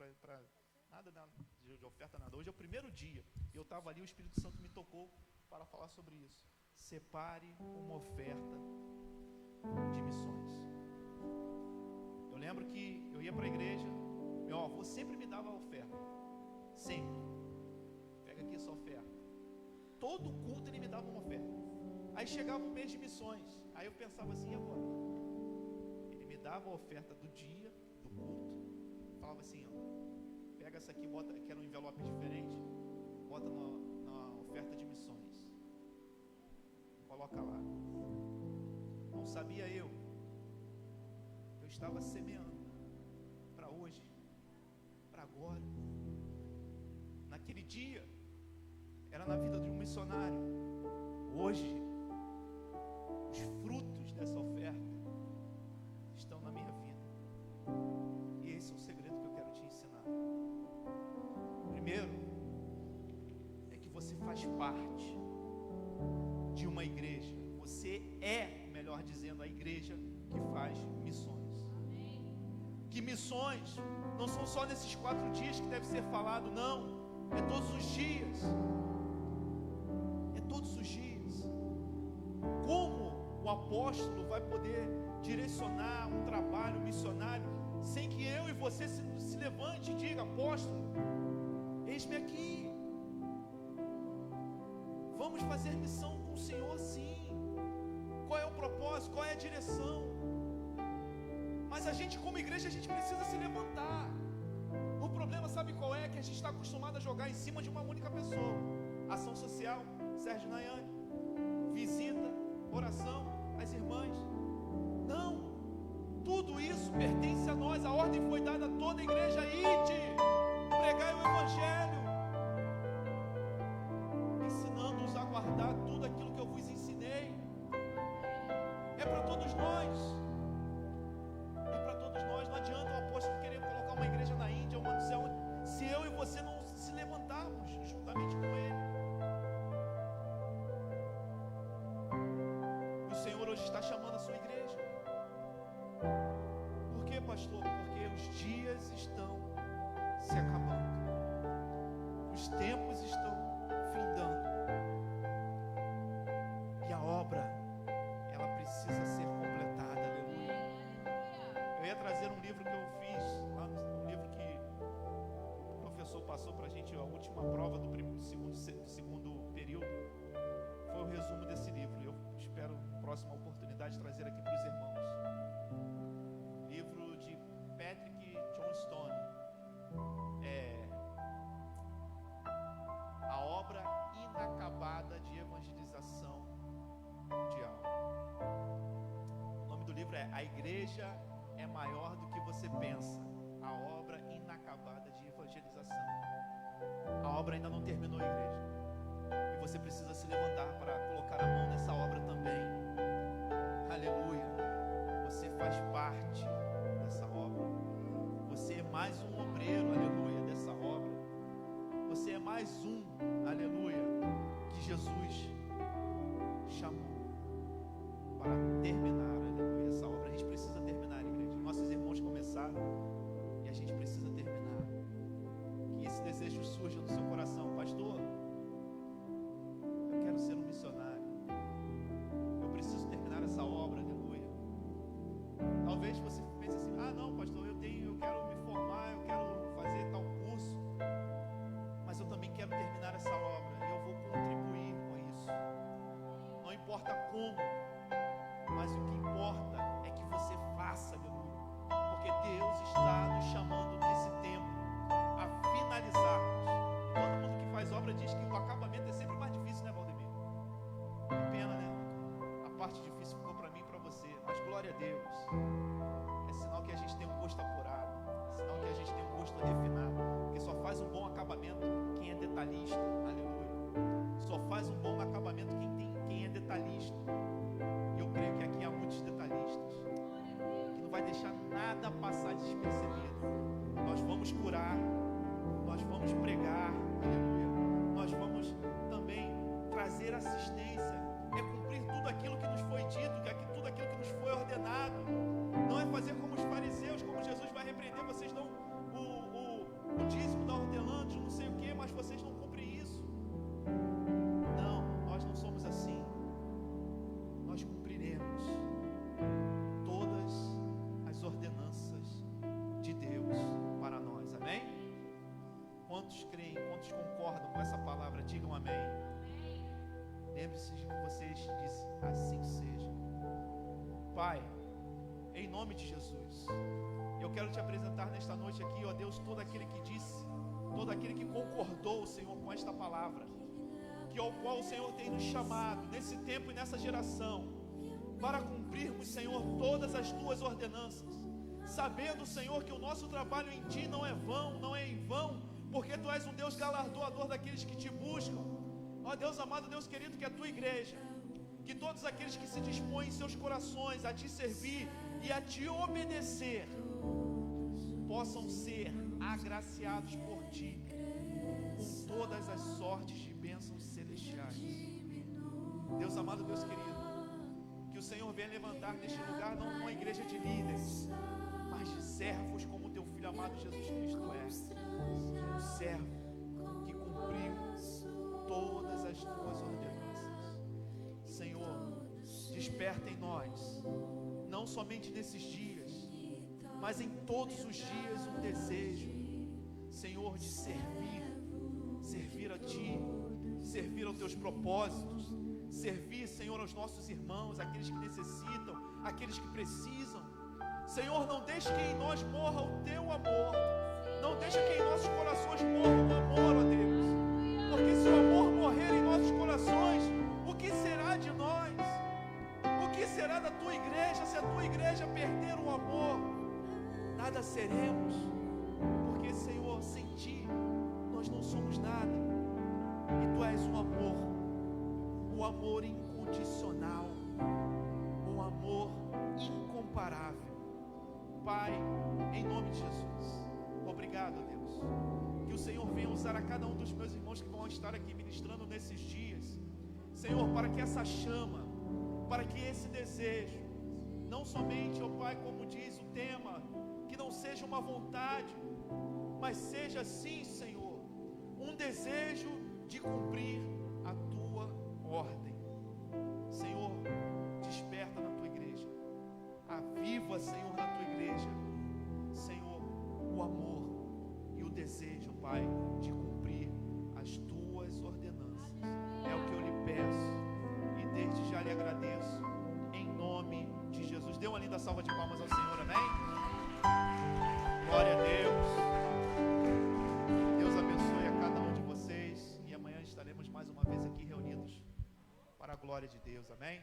nada de oferta, nada. Hoje é o primeiro dia, eu estava ali, o Espírito Santo me tocou para falar sobre isso. Separe uma oferta de missões. Eu lembro que eu ia para a igreja, meu avô sempre me dava a oferta, sempre. Pega aqui essa oferta. Todo culto ele me dava uma oferta. Aí chegava o mês de missões, aí eu pensava assim, e agora? Ele me dava a oferta do dia, do culto, falava assim, ó, pega essa aqui, bota, que era um envelope diferente, bota na oferta de missões. Coloca lá. Não sabia eu estava semeando para hoje, para agora. Naquele dia era na vida de um missionário. Hoje os frutos dessa oferta estão na minha vida. E esse é o segredo que eu quero te ensinar. Primeiro é que você faz parte de uma igreja. Você é, melhor dizendo, a igreja que faz missões. Que missões não são só nesses 4 dias que deve ser falado, não. É todos os dias. É todos os dias. Como o apóstolo vai poder direcionar um trabalho missionário sem que eu e você se levante e diga, apóstolo, eis-me aqui. Vamos fazer missão com o Senhor, sim. Qual é o propósito? Qual é a direção? Mas a gente, como igreja, a gente precisa se levantar. O problema, sabe qual é? Que a gente está acostumado a jogar em cima de uma única pessoa. Ação social, Sérgio Nayane. Visita, oração, as irmãs. Não. Tudo isso pertence a nós. A ordem foi dada a toda a igreja. Ide, pregai o evangelho, ensinando-os a guardar tudo aquilo que eu vos ensinei. É para todos nós. Não adianta o apóstolo querer colocar uma igreja na Índia ou não sei onde, se eu e você não se levantarmos juntamente com ele. E o Senhor hoje está chamando a sua igreja. Por quê, pastor? Porque os dias estão se acabando. A igreja é maior do que você pensa. A obra inacabada de evangelização. A obra ainda não terminou, igreja. E você precisa se levantar para colocar a mão nessa obra também. Aleluia. Você faz parte dessa obra. Você é mais um obreiro, aleluia, dessa obra. Você é mais um, aleluia, que Jesus chamou para terminar, aleluia, essa obra. A gente precisa terminar, igreja. Nossos irmãos começaram e a gente precisa terminar. Que esse desejo surja no seu coração. Pastor, eu quero ser um missionário. Eu preciso terminar essa obra, aleluia. Talvez você pense assim: ah, não, pastor, eu quero me formar, eu quero fazer tal curso, mas eu também quero terminar essa obra e eu vou contribuir com isso. Não importa como, mas o que importa é que você faça, aleluia, porque Deus está nos chamando nesse tempo a finalizarmos. Todo mundo que faz obra diz que o acabamento é sempre mais difícil, né, Valdemir? Que pena, né? A parte difícil ficou para mim e para você, mas glória a Deus. É sinal que a gente tem um gosto apurado, é sinal que a gente tem um gosto refinado, porque só faz um bom acabamento quem é detalhista, aleluia. Só faz um bom acabamento quem é detalhista. E eu creio que aqui há muitos detalhistas, que não vai deixar nada passar despercebido. Nós vamos curar, nós vamos pregar, aleluia. Nós vamos também trazer assistência, é cumprir tudo aquilo que nos foi dito, tudo aquilo que nos foi ordenado. Não é fazer como os fariseus, como Jesus vai repreender: vocês dão o dízimo da hortelã, não sei o que, mas vocês não cumprem isso. Não, nós não somos assim. Nós cumpriremos todas as ordenanças de Deus para nós, amém? Quantos creem, quantos concordam com essa palavra, digam amém. Lembre-se de que vocês dizem: assim seja. Pai, em nome de Jesus, eu quero te apresentar nesta noite aqui, ó Deus, todo aquele que disse, todo aquele que concordou, Senhor, com esta palavra, que ao qual o Senhor tem nos chamado nesse tempo e nessa geração, para cumprirmos, Senhor, todas as tuas ordenanças, sabendo, Senhor, que o nosso trabalho em ti não é vão, não é em vão, porque tu és um Deus galardoador daqueles que te buscam. Ó Deus amado, Deus querido, que a tua igreja, que todos aqueles que se dispõem em seus corações a te servir e a te obedecer, possam ser agraciados por ti com todas as sortes de bênçãos celestiais. Deus amado, Deus querido, que o Senhor venha levantar neste lugar não uma igreja de líderes, mas de servos como o teu Filho amado Jesus Cristo é. Um servo que cumpriu todas as tuas ordenanças. Senhor, desperta em nós, não somente nesses dias, mas em todos os dias, um desejo, Senhor, de servir a ti, servir aos teus propósitos, servir, Senhor, aos nossos irmãos, aqueles que necessitam, aqueles que precisam. Senhor, não deixe que em nós morra o teu amor, não deixe que em nossos corações morra o amor, ó Deus, porque se o amor morrer em nossos corações, o que será de nós? O que será da tua igreja se a tua igreja perder o amor? Nada seremos, porque, Senhor, sem ti nós não somos nada, e tu és o amor incondicional, o amor incomparável. Pai, em nome de Jesus, obrigado, Deus, que o Senhor venha usar a cada um dos meus irmãos que vão estar aqui ministrando nesses dias, Senhor, para que essa chama, para que esse desejo, não somente, ó Pai, como diz o tema, que não seja uma vontade, mas seja sim, Senhor, um desejo de cumprir a tua ordem. Senhor, desperta na tua igreja, aviva, Senhor, na tua igreja, Senhor, o amor e o desejo, Pai, de cumprir as tuas ordenanças. É o que eu lhe peço e desde já lhe agradeço, em nome de Jesus. Dê uma linda salva de palmas ao Senhor, amém? Glória a Deus. Deus abençoe a cada um de vocês e amanhã estaremos mais uma vez aqui reunidos para a glória de Deus, amém?